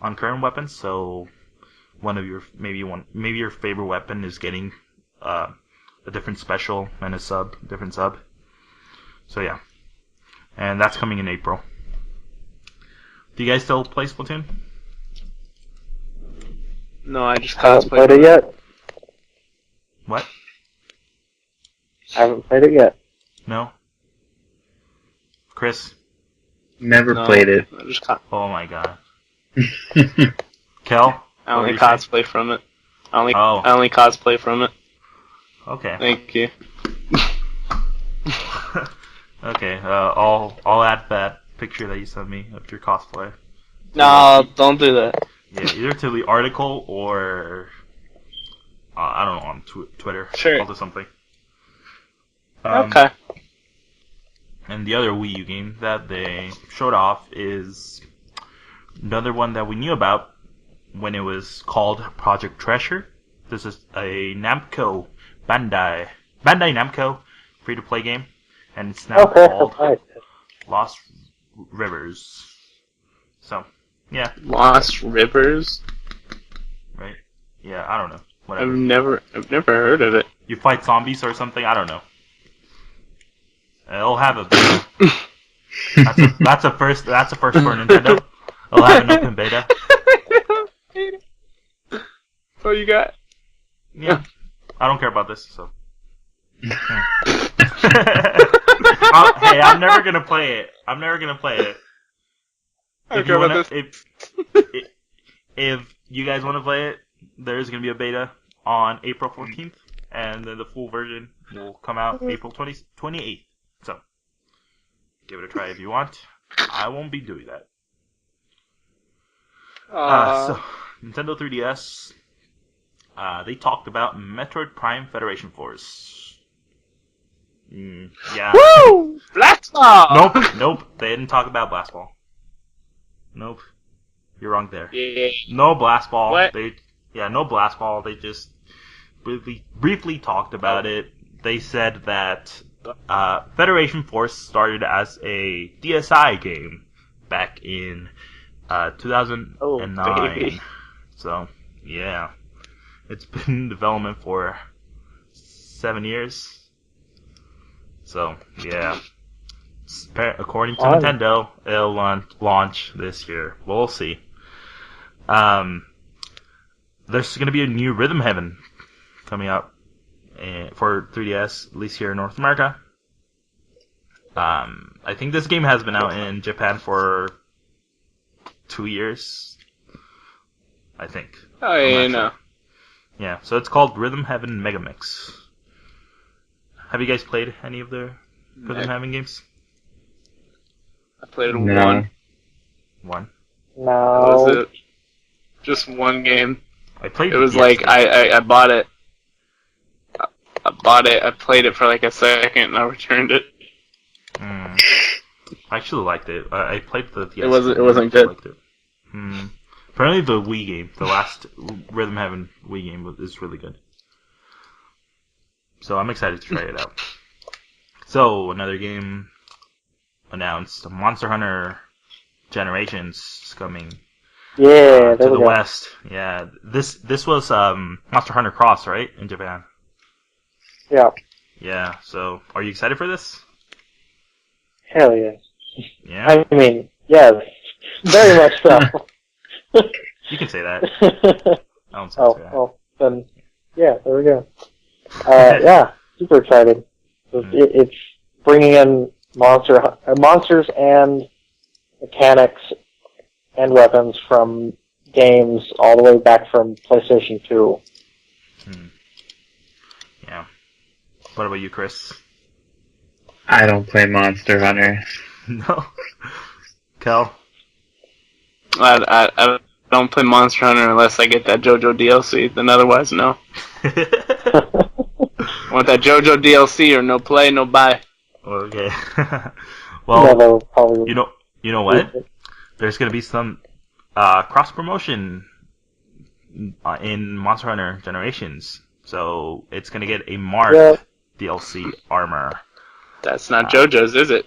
on current weapons. So maybe your favorite weapon is getting a different special and different sub. So yeah, and that's coming in April. Do you guys still play Splatoon? No, I just haven't played it yet. What? I haven't played it yet. No? Kris? Never played it. I just Oh my god. Kel? I only cosplay from it. I only cosplay from it. Okay. Thank you. Okay, I'll add that picture that you sent me of your cosplay. No, don't do that. Yeah, either to the article or I don't know, on Twitter. Sure. I'll do something. Okay. And the other Wii U game that they showed off is another one that we knew about when it was called Project Treasure. This is a Bandai Namco free-to-play game, and it's now called Lost Rivers. So, yeah. Lost Rivers? Right? Yeah, I don't know. Whatever. I've never heard of it. You fight zombies or something? I don't know. It'll have a. That's a first for Nintendo. It'll have an open beta. That's all you got? Yeah. I don't care about this, so. Hey, I'm never gonna play it. I don't care about this. If you guys want to play it, there's gonna be a beta on April 14th, and then the full version will come out April 28th. So, give it a try if you want. I won't be doing that. So, Nintendo 3DS, they talked about Metroid Prime Federation Force. Yeah. Woo! Blast Ball! Nope. They didn't talk about Blast Ball. Nope. You're wrong there. Yeah. No Blast Ball. What? No Blast Ball. They just briefly talked about it. They said that Federation Force started as a DSi game back in 2009. Oh, baby. So, yeah. It's been in development for 7 years. So, yeah. According to Nintendo, it'll launch this year. We'll see. There's going to be a new Rhythm Heaven coming out for 3DS, at least here in North America. I think this game has been out in Japan for 2 years. I think. Oh, yeah, no. Yeah, so it's called Rhythm Heaven Megamix. Have you guys played any of the Rhythm Heaven games? I played No. One. No. That was it. Just one game. I played It was the like, DS I bought it. I played it for like a second, and I returned it. I actually liked it. I played the DS. It wasn't good. Liked it. Apparently the Wii game, the last Rhythm Heaven Wii game is really good. So I'm excited to try it out. So, another game announced, Monster Hunter Generations is coming Yeah, to the West. Yeah, this was Monster Hunter Cross, right, in Japan? Yeah. Yeah, so are you excited for this? Hell yeah. Yeah? I mean, yes. Very much so. You can say that. I don't say that. well, then, yeah, there we go. Yeah, super excited. It's bringing in monsters and mechanics and weapons from games all the way back from PlayStation 2. Yeah. What about you, Kris? I don't play Monster Hunter. No. Kel? I don't play Monster Hunter unless I get that JoJo DLC. Then otherwise, no. Want that JoJo DLC or no play, no buy. Okay. Well, probably you know what? There's gonna be some cross promotion in Monster Hunter Generations, so it's gonna get a marked DLC armor. That's not JoJo's, is it?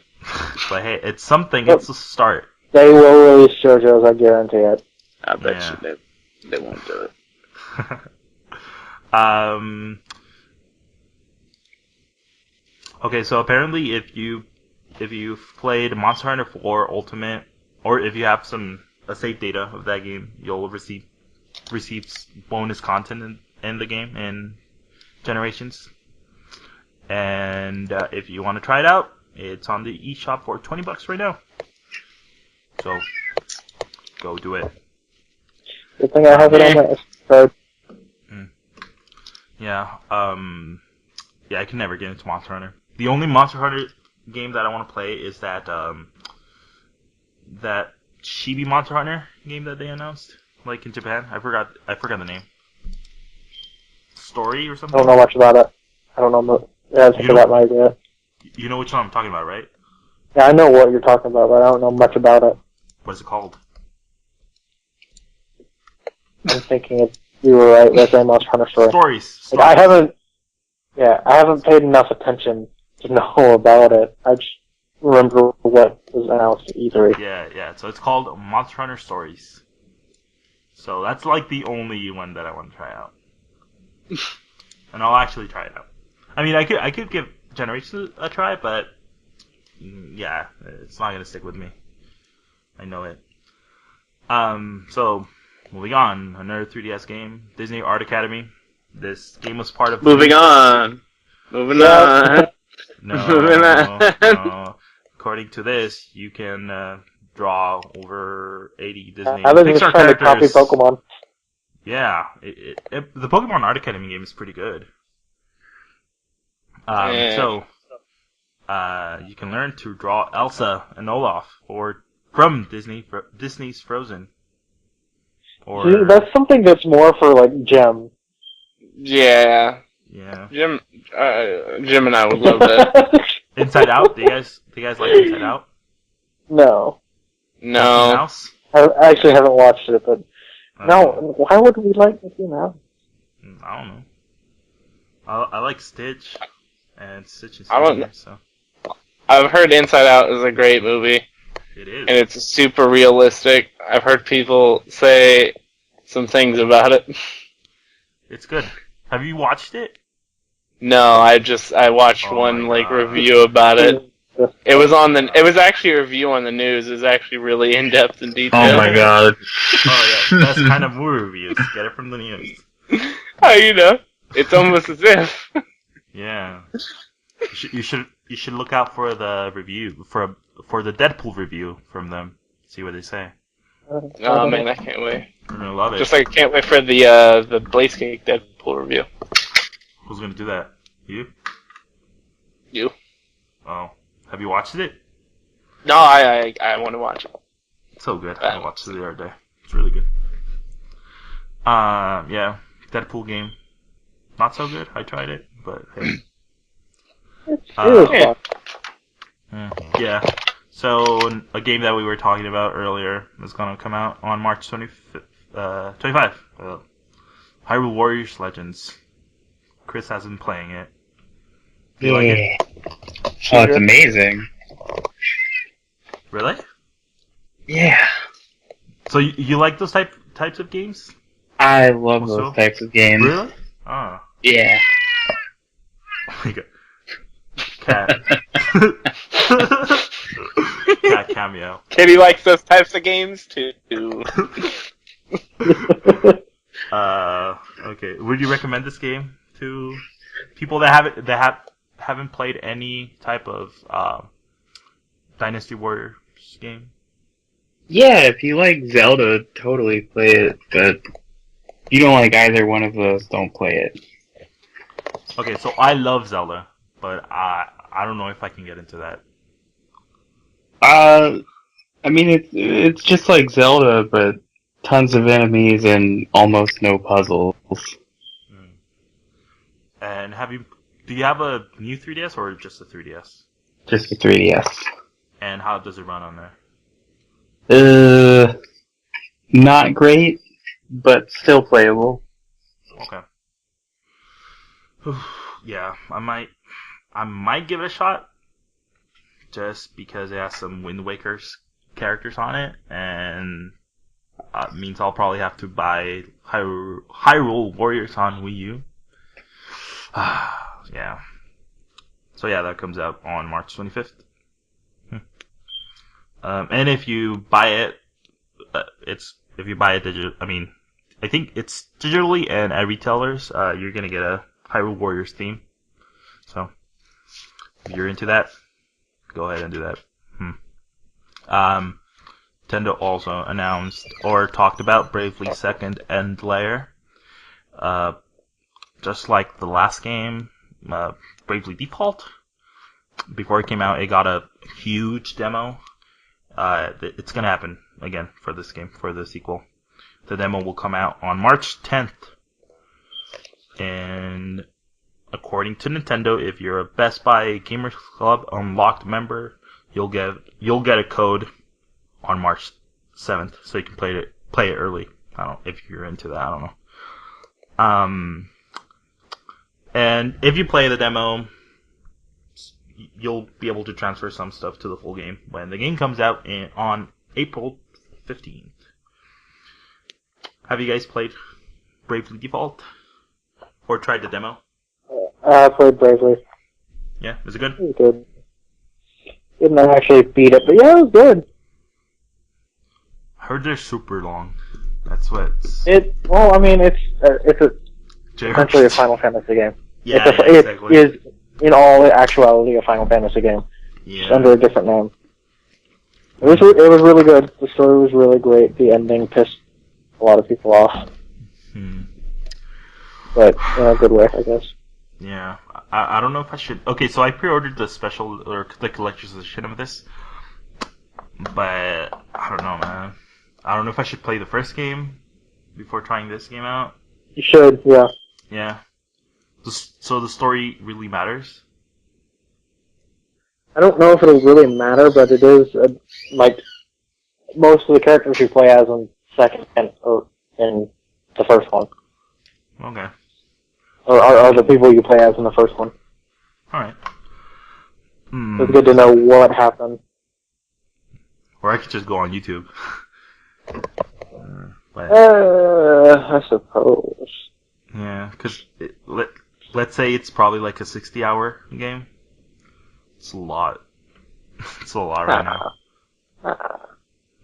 But hey, it's something. It's a start. They will release JoJo's, I guarantee it. I bet you they won't do it. Okay, so apparently if you've played Monster Hunter 4 Ultimate, or if you have a save data of that game, you'll receive bonus content in the game in Generations. And if you want to try it out, it's on the eShop for $20 right now. So go do it. Good thing I have it on my card. Yeah. Yeah, I can never get into Monster Hunter. The only Monster Hunter game that I want to play is that Chibi Monster Hunter game that they announced, like in Japan. I forgot the name. Story or something. I don't know much about it. I don't know. Yeah, I forgot my idea. You know which one I'm talking about, right? Yeah, I know what you're talking about, but I don't know much about it. What is it called? I'm thinking you were right. That's a Monster Hunter Story. Stories. Like, I haven't paid enough attention to know about it. I just remember what was announced at E3. Yeah. So it's called Monster Hunter Stories. So that's like the only one that I want to try out. And I'll actually try it out. I mean, I could give Generations a try, but yeah, it's not gonna stick with me. I know it. So moving on, another 3DS game, Disney Art Academy. This game was part of. Moving on. Moving on. Moving on. No. According to this, you can draw over 80 Disney I was just Pixar trying to copy characters. Pokemon. Yeah, the Pokemon Art Academy game is pretty good. So you can learn to draw Elsa and Olaf from Disney's Frozen. Or See, that's something that's more for like Gem. Yeah. yeah, Jim and I would love that. Inside Out. Do you guys like Inside Out? No, Mickey No. Mouse. I actually haven't watched it, but Uh, no. Why would we like Mickey Mouse? I don't know. I like Stitch and Stitch and I don't know. so I've heard Inside Out is a great movie, it is. and it's super realistic. I've heard people say some things about it. It's good. Have you watched it? No, I watched Oh one my God. review about it. It was actually a review on the news. It was actually really in depth and detailed. Oh my god. Oh yeah, that's kind of movie reviews. Get it from the news. Oh, it's almost as if. Yeah. You should look out for the review for the Deadpool review from them. See what they say. Oh man, I can't wait. You're gonna love it. Just like I can't wait for the Blazecake Deadpool review. Who's gonna do that? You? You? Oh, have you watched it? No, I want to watch it. It's so good. I watched it the other day. It's really good. Yeah, Deadpool game. Not so good. I tried it, but hey. It was Yeah. fun. Yeah. So a game that we were talking about earlier is gonna come out on March 25. Hyrule Warriors Legends. Kris has been playing it. Do you like it? Oh, it's amazing. Really? Yeah. So you like those types of games? I love Also? those types of games. Really? Oh. Yeah. Oh my god. Cat. Cat cameo. Kitty likes those types of games too. Okay. Would you recommend this game to people that haven't played any type of Dynasty Warriors game? Yeah, if you like Zelda, totally play it, but if you don't like either one of those, don't play it. Okay, so I love Zelda, but I don't know if I can get into that. I mean, it's just like Zelda, but tons of enemies and almost no puzzles. And do you have a new 3DS or just a 3DS? Just a 3DS. And how does it run on there? Not great, but still playable. Okay. Yeah, I might give it a shot, just because it has some Wind Waker's characters on it, and means I'll probably have to buy Hyrule Warriors on Wii U. Yeah. So yeah, that comes out on March 25th. And if you buy it, I think it's digitally and at retailers, you're gonna get a Hyrule Warriors theme. So if you're into that, go ahead and do that. Nintendo also announced or talked about Bravely Second End Layer. Just like the last game, Bravely Default, before it came out, it got a huge demo. It's gonna happen again for this game, for the sequel. The demo will come out on March 10th. And according to Nintendo, if you're a Best Buy Gamers Club Unlocked member, you'll get a code on March 7th, so you can play it early. I don't know if you're into that. I don't know. And if you play the demo, you'll be able to transfer some stuff to the full game when the game comes out on April 15th. Have you guys played Bravely Default? Or tried the demo? I played Bravely. Yeah, is it good? It was good. Didn't actually beat it, but yeah, it was good. heard they're super long. That's what's... Well, I mean, it's essentially a Final Fantasy game. Yeah, It is, in all actuality, a Final Fantasy game. Yeah. Just under a different name. It was really good. The story was really great. The ending pissed a lot of people off. But in a good way, I guess. Yeah. I don't know if I should... Okay, so I pre-ordered the special, or the collector's edition of this. But, I don't know, man. I don't know if I should play the first game before trying this game out. You should, yeah. Yeah. So the story really matters? I don't know if it'll really matter, but it is, like, most of the characters you play as in second or in the first one. Okay. Or are the people you play as in the first one. Alright. It's good to know what happened. Or I could just go on YouTube. I suppose. Yeah, because let's say it's probably like a 60-hour game. It's a lot. It's a lot right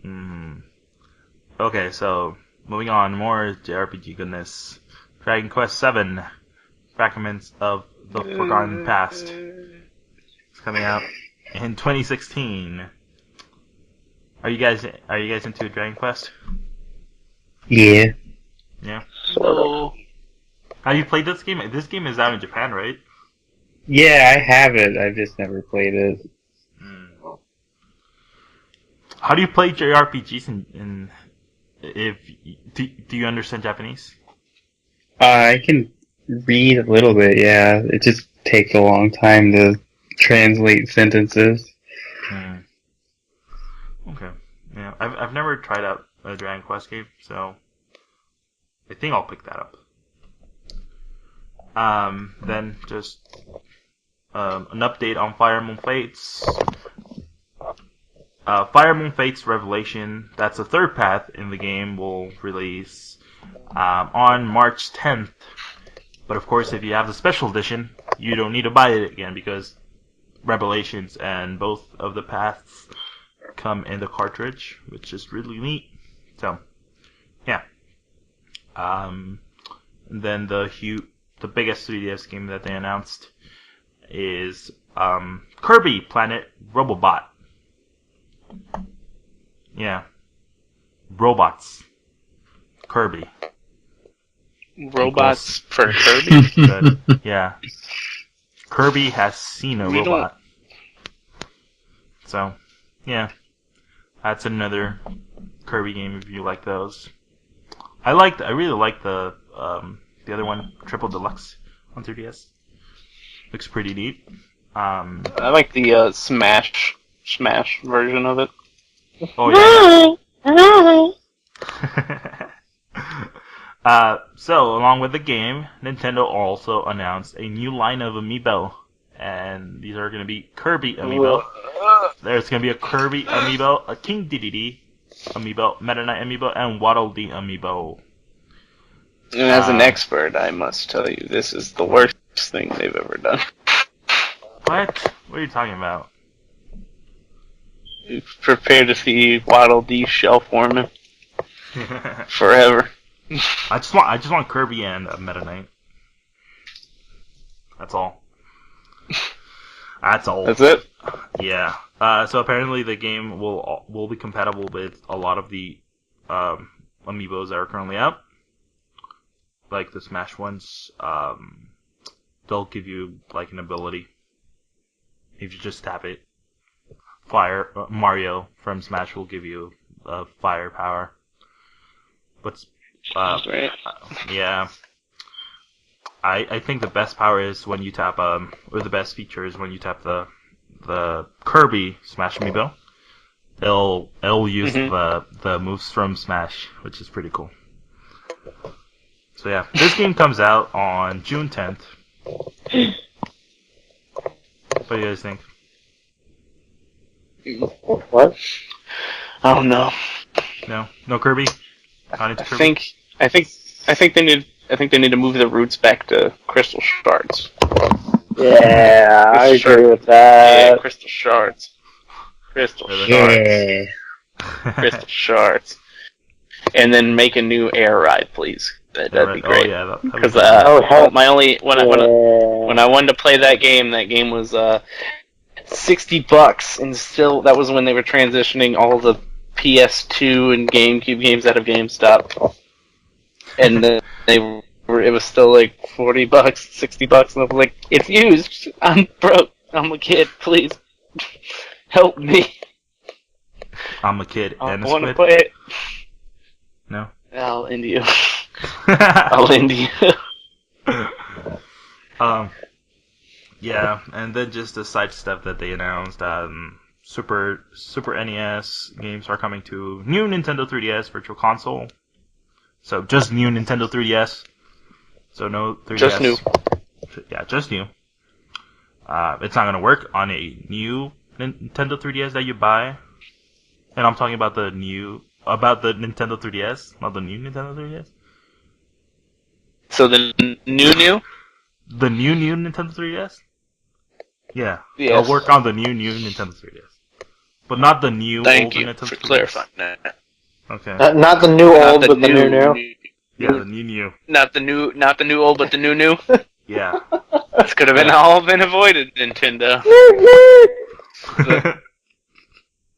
now. Okay, so moving on, more JRPG goodness. Dragon Quest VII, Fragments of the Forgotten Past. It's coming out in 2016. Are you guys into Dragon Quest? Yeah. Yeah. No. Have you played this game? This game is out in Japan, right? Yeah, I have it. I've just never played it. How do you play JRPGs do you understand Japanese? I can read a little bit, yeah. It just takes a long time to translate sentences. Okay. Yeah, I've never tried out a Dragon Quest game, so I think I'll pick that up. Then just an update on Fire Moon Fates. Fire Moon Fates Revelation, that's the third path in the game, will release on March 10th. But of course, if you have the special edition, you don't need to buy it again because Revelations and both of the paths come in the cartridge, which is really neat. So, yeah. And then the biggest 3DS game that they announced is Kirby Planet Robobot. Yeah. Robots. Kirby. Robots for Kirby? Good. Yeah. Kirby has seen a robot. So, yeah. That's another Kirby game if you like those. I really like the other one, Triple Deluxe on 3DS. Looks pretty neat. I like the Smash version of it. Oh yeah. So along with the game, Nintendo also announced a new line of amiibo, and these are going to be Kirby amiibo. There's going to be a Kirby amiibo, a King Dedede amiibo, Meta Knight amiibo, and Waddle Dee amiibo. And as an expert, I must tell you, this is the worst thing they've ever done. What? What are you talking about? Prepare to see Waddle Dee shelf warming forever. I just want Kirby and a Meta Knight. That's all. That's all. That's it? Yeah. So apparently the game will be compatible with a lot of the amiibos that are currently out. Like the Smash ones. They'll give you like an ability if you just tap it. Mario from Smash will give you fire power. But right. yeah. I think the best power is when you tap or the best feature is when you tap the Kirby Smash amiibo. It'll use the moves from Smash, which is pretty cool. So yeah, this game comes out on June 10th. What do you guys think? What? I don't know. No Kirby. Not into Kirby? I think they need to move the roots back to crystal shards. Yeah, I agree with that. Yeah, crystal shards. Crystal Really? shards. Yeah. Crystal shards. and then make a new air ride, please. That'd be great. Oh yeah, that'd be Because great. my only when I wanted to play that game was $60, and still that was when they were transitioning all the PS2 and GameCube games out of GameStop, and then it was still like $40, $60, and I was like, it's used. I'm broke. I'm a kid. Please help me. I'm a kid and a I want to squid. play it. No. I'll end you. I'll end you. Yeah, and then just the side stuff that they announced. Super NES games are coming to new Nintendo 3DS Virtual Console. So just new Nintendo 3DS. So no 3DS. Just new. Yeah, just new. It's not gonna work on a new Nintendo 3DS that you buy. And I'm talking about the Nintendo 3DS, not the new Nintendo 3DS. So the new? The new Nintendo 3DS? Yeah. Yes. It'll work on the new Nintendo 3DS. But not the new Thank old you Nintendo for 3DS. clarifying that. Okay. Not the new Not old, the but the new. Yeah, the new. Not the new old, but the new. Yeah. This could have been all been avoided, Nintendo.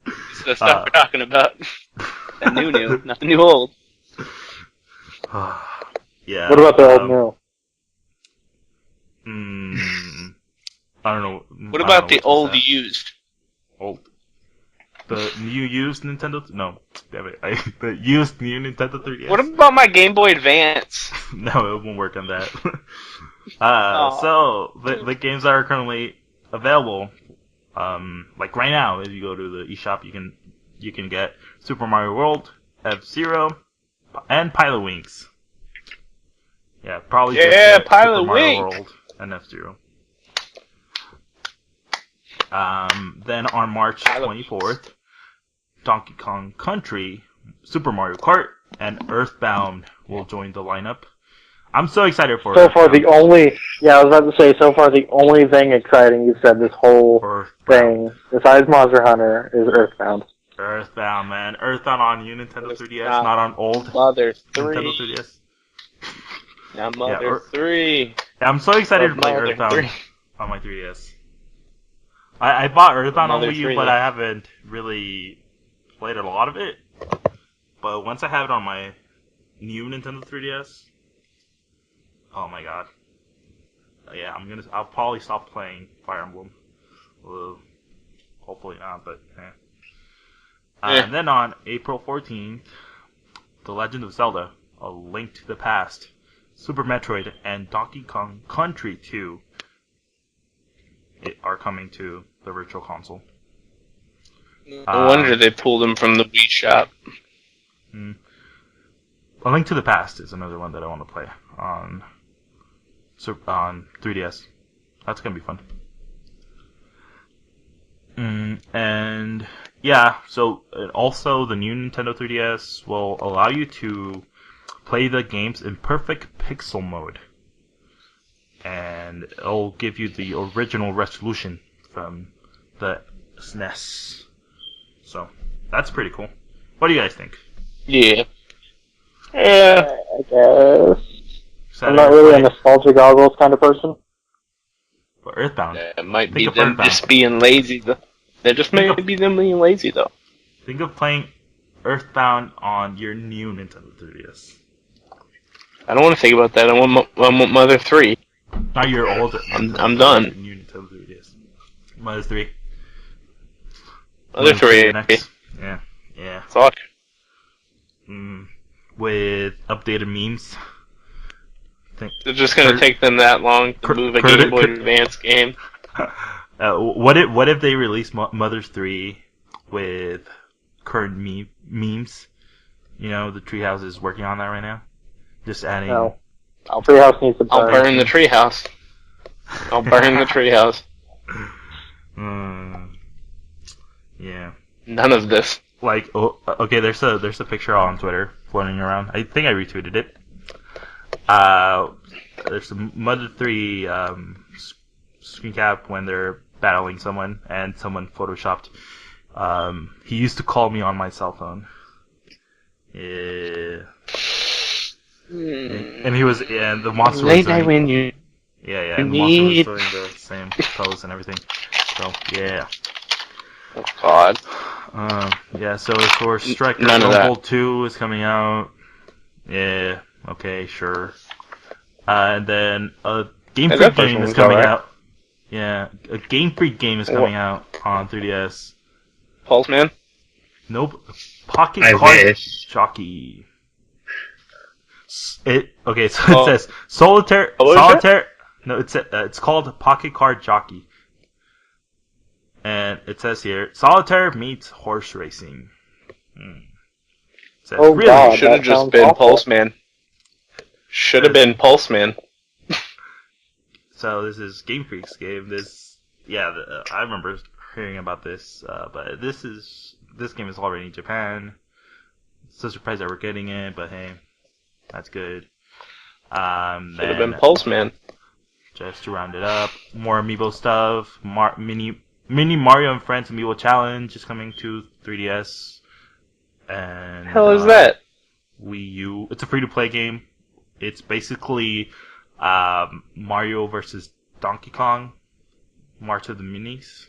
It's the stuff we're talking about. The new, not the new old. Yeah. What about the old new? I don't know. What about the old used? Old. The new used Nintendo? No, damn it. The used new Nintendo 3DS. What about my Game Boy Advance? No, it won't work on that. So the games that are currently available, like right now, if you go to the eShop, you can get Super Mario World, F-Zero, and Pilot Wings. Yeah, probably just get Pilot Super Mario Wings. World and F-Zero. Then on March 24th, Donkey Kong Country, Super Mario Kart, and Earthbound will join the lineup. I'm so excited for So Earthbound. far, the only thing exciting you've said this whole thing, besides Monster Hunter, is Earthbound. Earthbound, man. Earthbound on new Nintendo 3DS, not on old Mother Nintendo 3. 3DS. Now Mother 3. Yeah, I'm so excited to play Earthbound on my 3DS. I bought Earthbound on Wii U, but I haven't really played a lot of it. But once I have it on my new Nintendo 3DS, oh my god. Yeah, I'll probably stop playing Fire Emblem. Hopefully not, but And then on April 14th, The Legend of Zelda, A Link to the Past, Super Metroid, and Donkey Kong Country 2 are coming to the Virtual Console. No wonder they pulled them from the Wii shop. A Link to the Past is another one that I want to play on 3DS. That's gonna be fun. And yeah, so also the new Nintendo 3DS will allow you to play the games in perfect pixel mode, and it'll give you the original resolution from the SNES. So that's pretty cool. What do you guys think? Yeah. I guess. I'm not really a nostalgia goggles kind of person. But Earthbound. Yeah, it might be them just being lazy, though. That just may be them being lazy, though. Think of playing Earthbound on your new Nintendo 3DS. I don't want to think about that. I want Mother 3. Not your old. I'm done. Your new Nintendo 3DS. Mother 3. Mother 3. Yeah. Fuck. With updated memes. It's just gonna take them that long to move a Game Boy Advance game. What if they release Mother 3 with current memes? You know, the Treehouse is working on that right now. Just adding. No. Treehouse needs to burn. I'll burn the Treehouse. I'll burn the Treehouse. Yeah. None of this. Like, okay, there's a picture on Twitter floating around. I think I retweeted it. There's a Mother 3 screen cap when they're battling someone, and someone photoshopped. He used to call me on my cell phone. Yeah. Hmm. And he was, and the monster was Late night doing, when you yeah, and the monster was need. doing the same pose and everything. So, yeah. Oh God. Yeah, so as for Striker None of Lone that. Bolt 2 is coming out. Yeah, okay, sure. And then a Game Hey, Freak that first game one is was coming alright. out. Yeah, a Game Freak game is coming out on 3DS. Pulse Man. Nope. Pocket I Card wish. Jockey. Okay, so Oh. it says Solitaire. What was Solitaire. No, it's called Pocket Card Jockey. And it says here, Solitaire meets horse racing. It says, Oh, really? God. Should have that just sounds been awful. Pulse Man. Should have been Pulse Man. So this is Game Freak's game. I remember hearing about this, but this game is already in Japan. So surprised that we're getting it, but hey, that's good. Should have Then been Pulse Man. just to round it up, more amiibo stuff. Mini Mario and Friends Amiibo Challenge is coming to 3DS. And Hell is that? Wii U. It's a free-to-play game. It's basically Mario versus Donkey Kong. March of the Minis.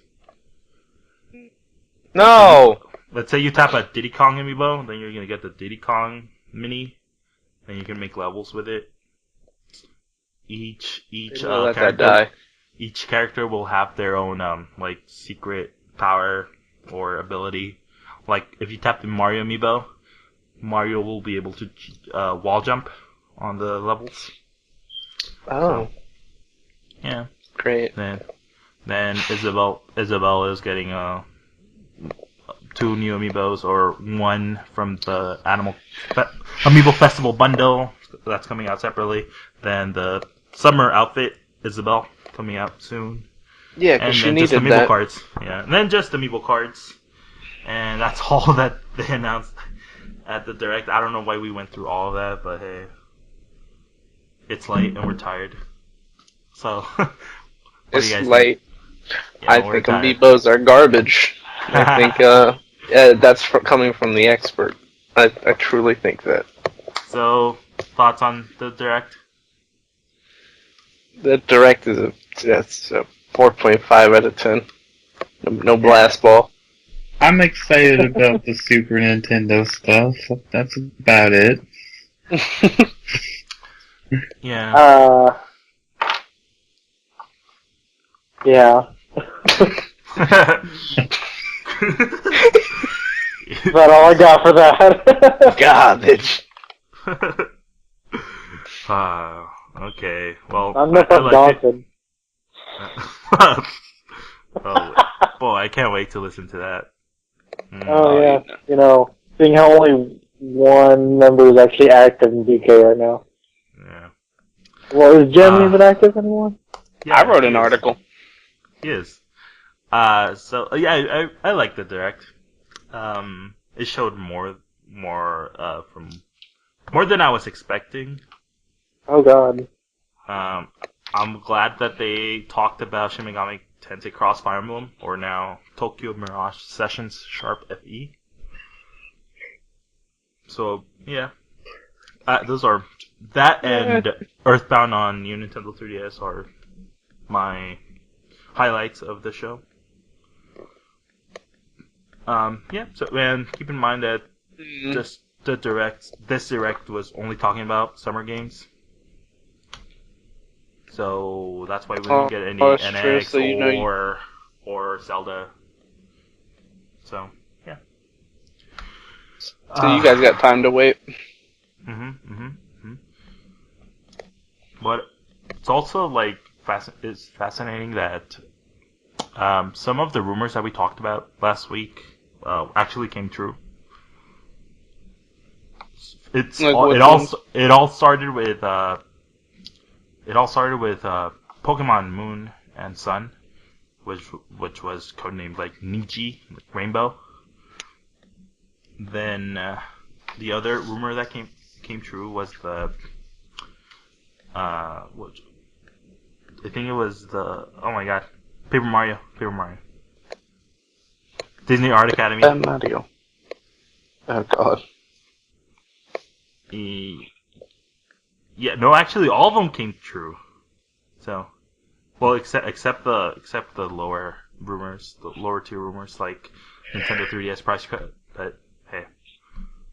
No. Let's say you tap a Diddy Kong amiibo, then you're gonna get the Diddy Kong mini, and you can make levels with it. Each Let that character die. each character will have their own like secret power or ability. Like if you tap the Mario amiibo, Mario will be able to wall jump on the levels. Oh, Yeah. great. Then Isabelle is getting 2 new amiibos, or 1 from the Amiibo Festival bundle that's coming out separately. Then the summer outfit Isabelle coming out soon. Yeah, And because she then just needed amiibo that. cards. Yeah, and then just amiibo cards. And that's all that they announced at the Direct. I don't know why we went through all of that, but hey, it's late and we're tired. So, what do you It's guys late. think? I we're think tired. amiibos are garbage. I think that's coming from the expert. I truly think that. So, thoughts on the Direct? The direct is that's a 4.5 out of 10. No blast ball. I'm excited about the Super Nintendo stuff. That's about it. Yeah. Yeah. That's all I got for that. Garbage. Okay. Well, I'm not I like daunted. it. Oh, boy, I can't wait to listen to that. Oh, yeah. yeah. You know, seeing how only one member is actually active in DK right now. Yeah. Well, is Jem even active anymore? Yeah, I wrote an he is. article. He is. Yeah, I like the Direct. It showed more from more than I was expecting. Oh, God. I'm glad that they talked about Shin Megami Tensei Cross Fire Emblem, or now Tokyo Mirage Sessions Sharp FE. So, yeah. Those are... That and Earthbound on New Nintendo 3DS are my highlights of the show. Yeah, so, and keep in mind that this Direct was only talking about summer games. So that's why we didn't get any that's NX true, so you know or Zelda. So yeah. So you guys got time to wait. But it's also like it's fascinating that some of the rumors that we talked about last week actually came true. It all started with Pokemon Moon and Sun, which was codenamed like Niji, like Rainbow. Then the other rumor that came true was the I think it was the Paper Mario, Disney Art Academy. Mario. Oh God. Yeah, no, actually, all of them came true. So, well, except the lower rumors, the lower tier rumors, like Nintendo 3DS price cut. But hey,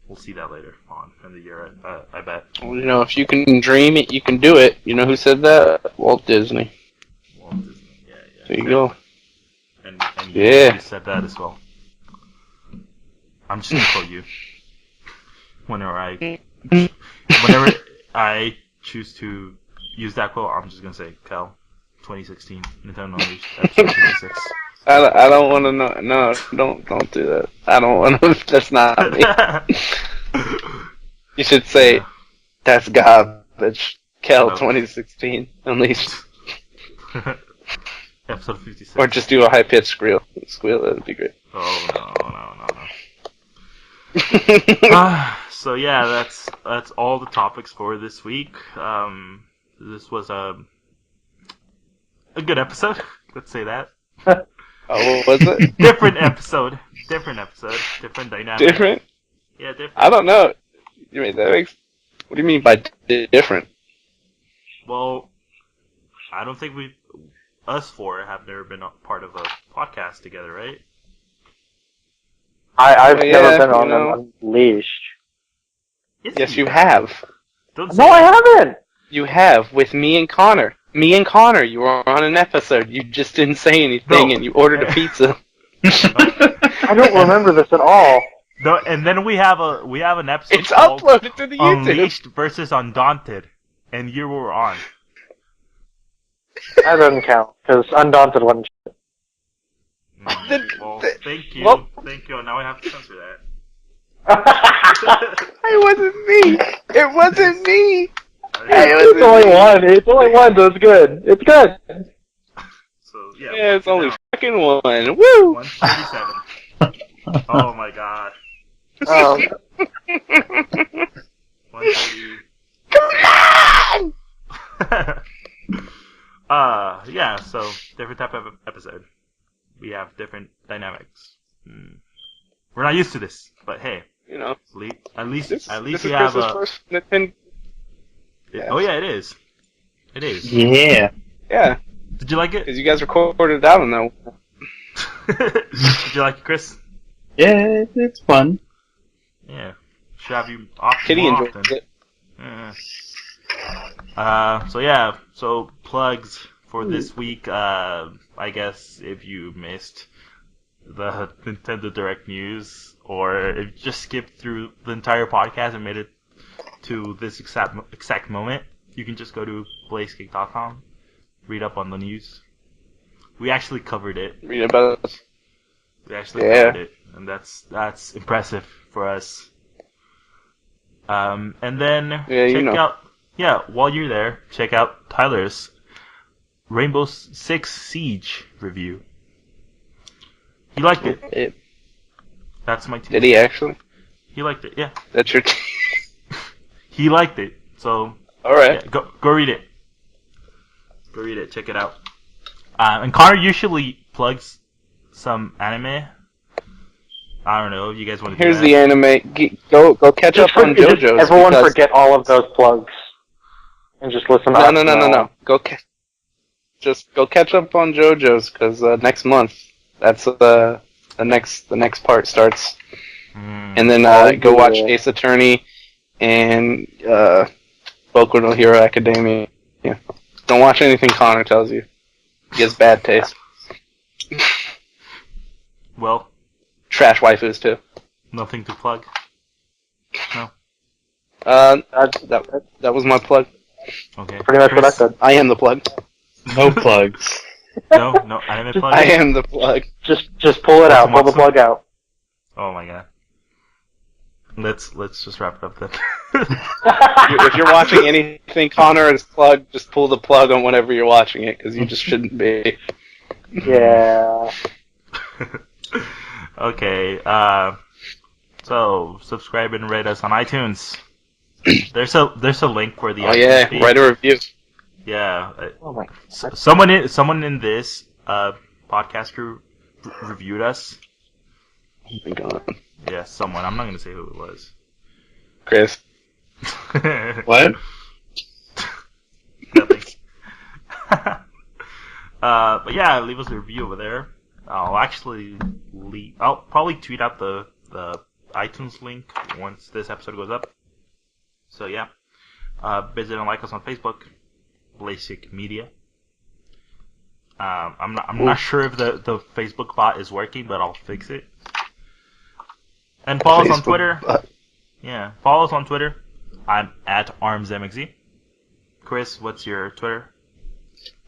we'll see that later on in the year. I bet. Well, if you can dream it, you can do it. You know who said that? Walt Disney. Walt Disney. Yeah. There you go. And Yeah. you said that as well. I'm just gonna quote you. Whenever I choose to use that quote, I'm just gonna say Cal, 2016 Nintendo News episode 56. I don't want to know. No, don't do that. I don't want to. That's not me. You should say that's garbage. Cal, 2016 Unleashed. Episode 56. Or just do a high pitched squeal. That'd be great. Oh no. So yeah, that's all the topics for this week. This was a good episode. Let's say that. Oh, what was it? Different episode. Different dynamic. Different? Yeah, different. I don't know. You mean that makes? What do you mean by different? Well, I don't think us four have never been a part of a podcast together, right? I've never been on an Unleashed. Yes, you have. Don't No, I haven't. You have with me and Connor. Me and Connor, you were on an episode. You just didn't say anything, and you ordered a pizza. I don't remember this at all. No, and then we have an episode. It's uploaded to the YouTube. Unleashed versus Undaunted, and you were on. That doesn't count because Undaunted wasn't. Well, thank you. Thank you. Now I have to censor that. It wasn't me. It wasn't me. It's only one. It's only one, so it's good. It's good. So yeah. Yeah, it's only fucking one. Woo! 137. Oh my god. 130. Come on! Yeah. So different type of episode. We have different dynamics. We're not used to this, but hey. At least this we is have Chris's a. first Nintendo. Oh yeah, it is. It is. Yeah. Yeah. Did you like it? Because you guys recorded it out on that one. Did you like it, Kris? Yeah, it's fun. Yeah. Should have you off Kitty more enjoyed often. it. Yeah. So plugs for this week. I guess if you missed the Nintendo Direct news, or if you just skipped through the entire podcast and made it to this exact moment, you can just go to blazekick.com, read up on the news. We actually covered it. Read about it. We actually covered it, and that's impressive for us. And then check out. Yeah, while you're there, check out Tyler's Rainbow Six Siege review. He liked it. That's my team. Did he actually? He liked it, yeah. That's your team. He liked it, so... Alright. Yeah, go read it. Go read it, check it out. And Connor usually plugs some anime. I don't know if you guys want to Here's do that. the anime. Go catch up on JoJo's. Everyone forget all of those plugs. And just listen up. No. Just go catch up on JoJo's, because next month, that's the next part starts. And then go watch Ace Attorney and Boku no Hero Academia. Yeah. Don't watch anything Connor tells you. He has bad taste. Well, trash waifus too. nothing to plug. No. That was my plug. Okay. Pretty much what I said. I am the plug. No plugs. No anime plug. I am the plug. Just pull it out. Pull the plug out. Oh my god. Let's just wrap it up then. If you're watching anything Connor is plugged, just pull the plug on whenever you're watching it, because you just shouldn't be. Yeah. Okay. So subscribe and rate us on iTunes. There's a link for the. Oh yeah, write a review. Yeah. Oh my. Someone in this podcast crew reviewed us. Oh my god. Yeah, someone. I'm not gonna say who it was. Kris. What? Nothing. But yeah, leave us a review over there. I'll probably tweet out the iTunes link once this episode goes up. So yeah, visit and like us on Facebook, Basic Media. I'm not sure if the Facebook bot is working, but I'll fix it. And follow us on Twitter. Yeah, follow us on Twitter. I'm at ArmsMXZ. Kris, what's your Twitter?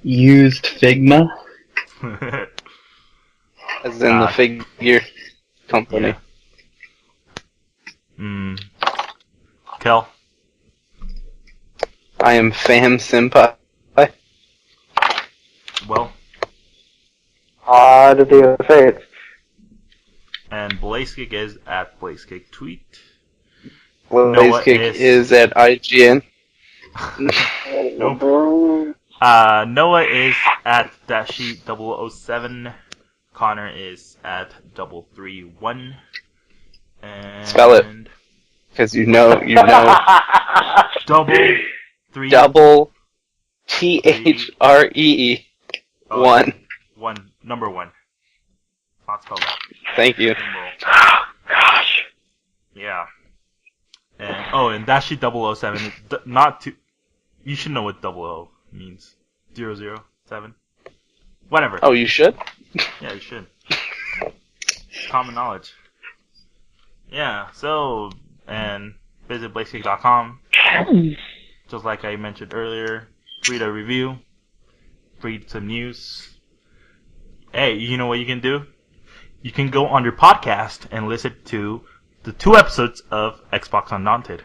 Used Figma. As in the figure company. Yeah. Kel? I am Fam Senpai. Well. To the fates. And Blazkick is at Blazkick Tweet. Blazkick is at IGN. Nope. Noah is at Dashi007. Conor is at 331. And Spell it. Because you know. Double three. Double THREE. One. Number one. Not spelled out. Thank you. Oh, gosh. Yeah. And Dashi007. Not to. You should know what 00 means. 007. Whatever. Oh, you should? Yeah, you should. Common knowledge. Yeah, so, and visit blazkick.com. Just like I mentioned earlier, read a review, read some news. Hey, you know what you can do? You can go on your podcast and listen to the 2 episodes of Xbox Undaunted.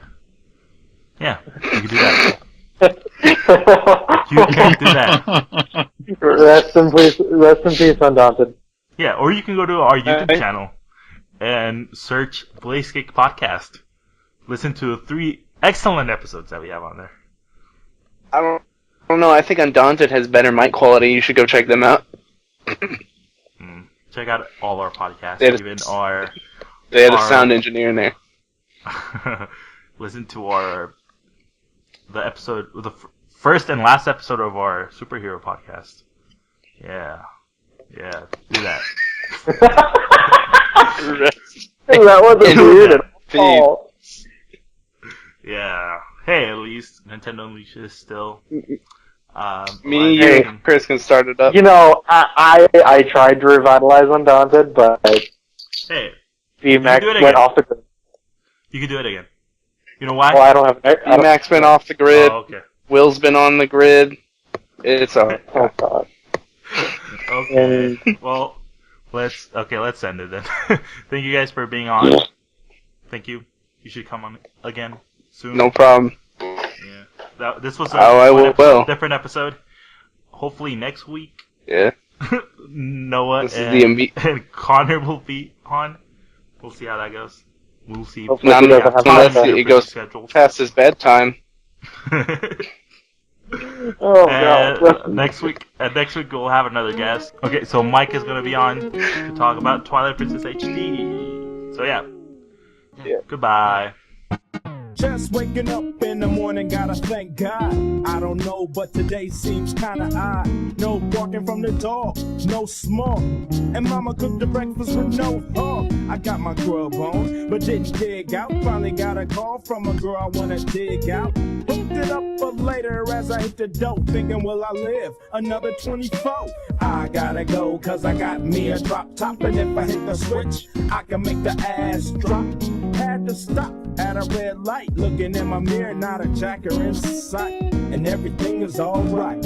Yeah, you can do that. You can do that. Rest in peace, Undaunted. Yeah, or you can go to our YouTube channel and search Blazkick Podcast. Listen to the 3 excellent episodes that we have on there. I don't know. I think Undaunted has better mic quality. You should go check them out. Check out all our podcasts, They had a sound engineer in there. Listen to the first and last episode of our superhero podcast. Yeah, do that. That wasn't weird at all. Yeah. Hey, at least Nintendo Unleashed is still. Me, you, and Kris can start it up. You know, I tried to revitalize Undaunted, but hey, VMAX went off the grid. You can do it again. You know why? Well, I don't have. VMAX been off the grid. Oh, okay. Will's been on the grid. It's all. Oh God. Okay. Well, let's end it then. Thank you guys for being on. Thank you. You should come on again soon. No problem. Yeah. This was a different episode. Hopefully next week. Yeah. Noah and Conor will be on. We'll see how that goes. We'll see. Not unless it goes past his bedtime. Oh no! Next week we'll have another guest. Okay, so Mike is gonna be on to talk about Twilight Princess HD. So yeah. Goodbye. Just waking up in the morning, gotta thank God. I don't know, but today seems kinda odd. No barking from the dog, no smoke. And mama cooked the breakfast with no hog. I got my grub on, but didn't dig out. Finally got a call from a girl I wanna dig out. Hooked it up for later as I hit the dope. Thinking, will I live another 24? I gotta go, cause I got me a drop top. And if I hit the switch, I can make the ass drop. Had to stop at a red light. Looking in my mirror, not a jacker in sight. And everything is alright.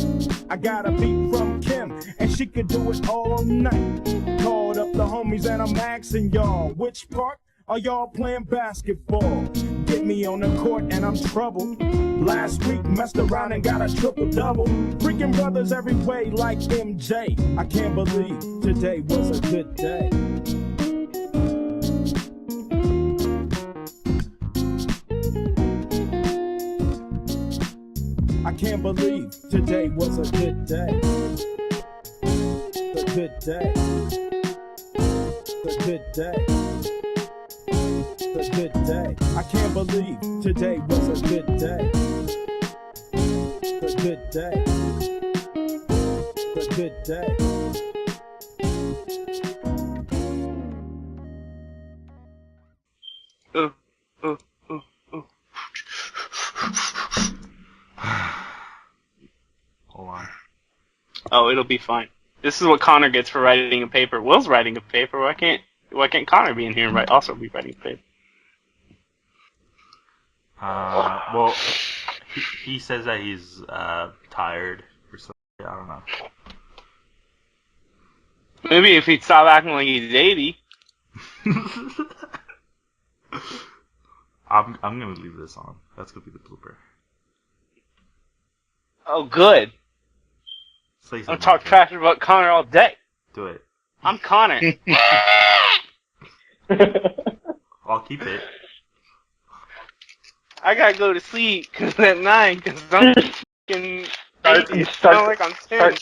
I got a beat from Kim, and she could do it all night. Called up the homies and I'm asking y'all, which part are y'all playing basketball? Get me on the court and I'm troubled. Last week messed around and got a triple-double. Freaking brothers every way like MJ. I can't believe today was a good day. I can't believe today was a good day. A good day. A good day. A good day. I can't believe today was a good day. A good day. A good day. Hold on. Oh, it'll be fine. This is what Connor gets for writing a paper. Will's writing a paper. Why can't Connor be in here and also be writing a paper? Well, he says that he's tired or something. I don't know. Maybe if he'd stop acting like he's 80. I'm gonna leave this on. That's gonna be the blooper. Oh, good. Say I'm something, talk okay? trash about Connor all day. Do it. I'm Connor. I'll keep it. I gotta go to sleep at 9 because I'm fucking 80. You I sound like I'm 10.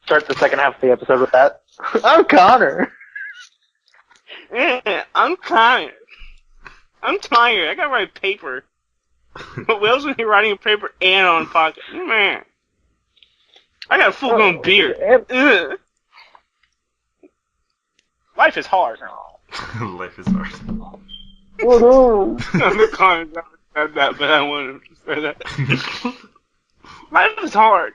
Start the second half of the episode with that. I'm Connor. Yeah, I'm Connor. I'm tired. I gotta write a paper. But Will's in here writing a paper and on podcast. Man. I got a full-grown beard. Ugh. Life is hard. Life is hard. Oh no. I'm the Connor that said that, but I wanted him to say that. Life is hard.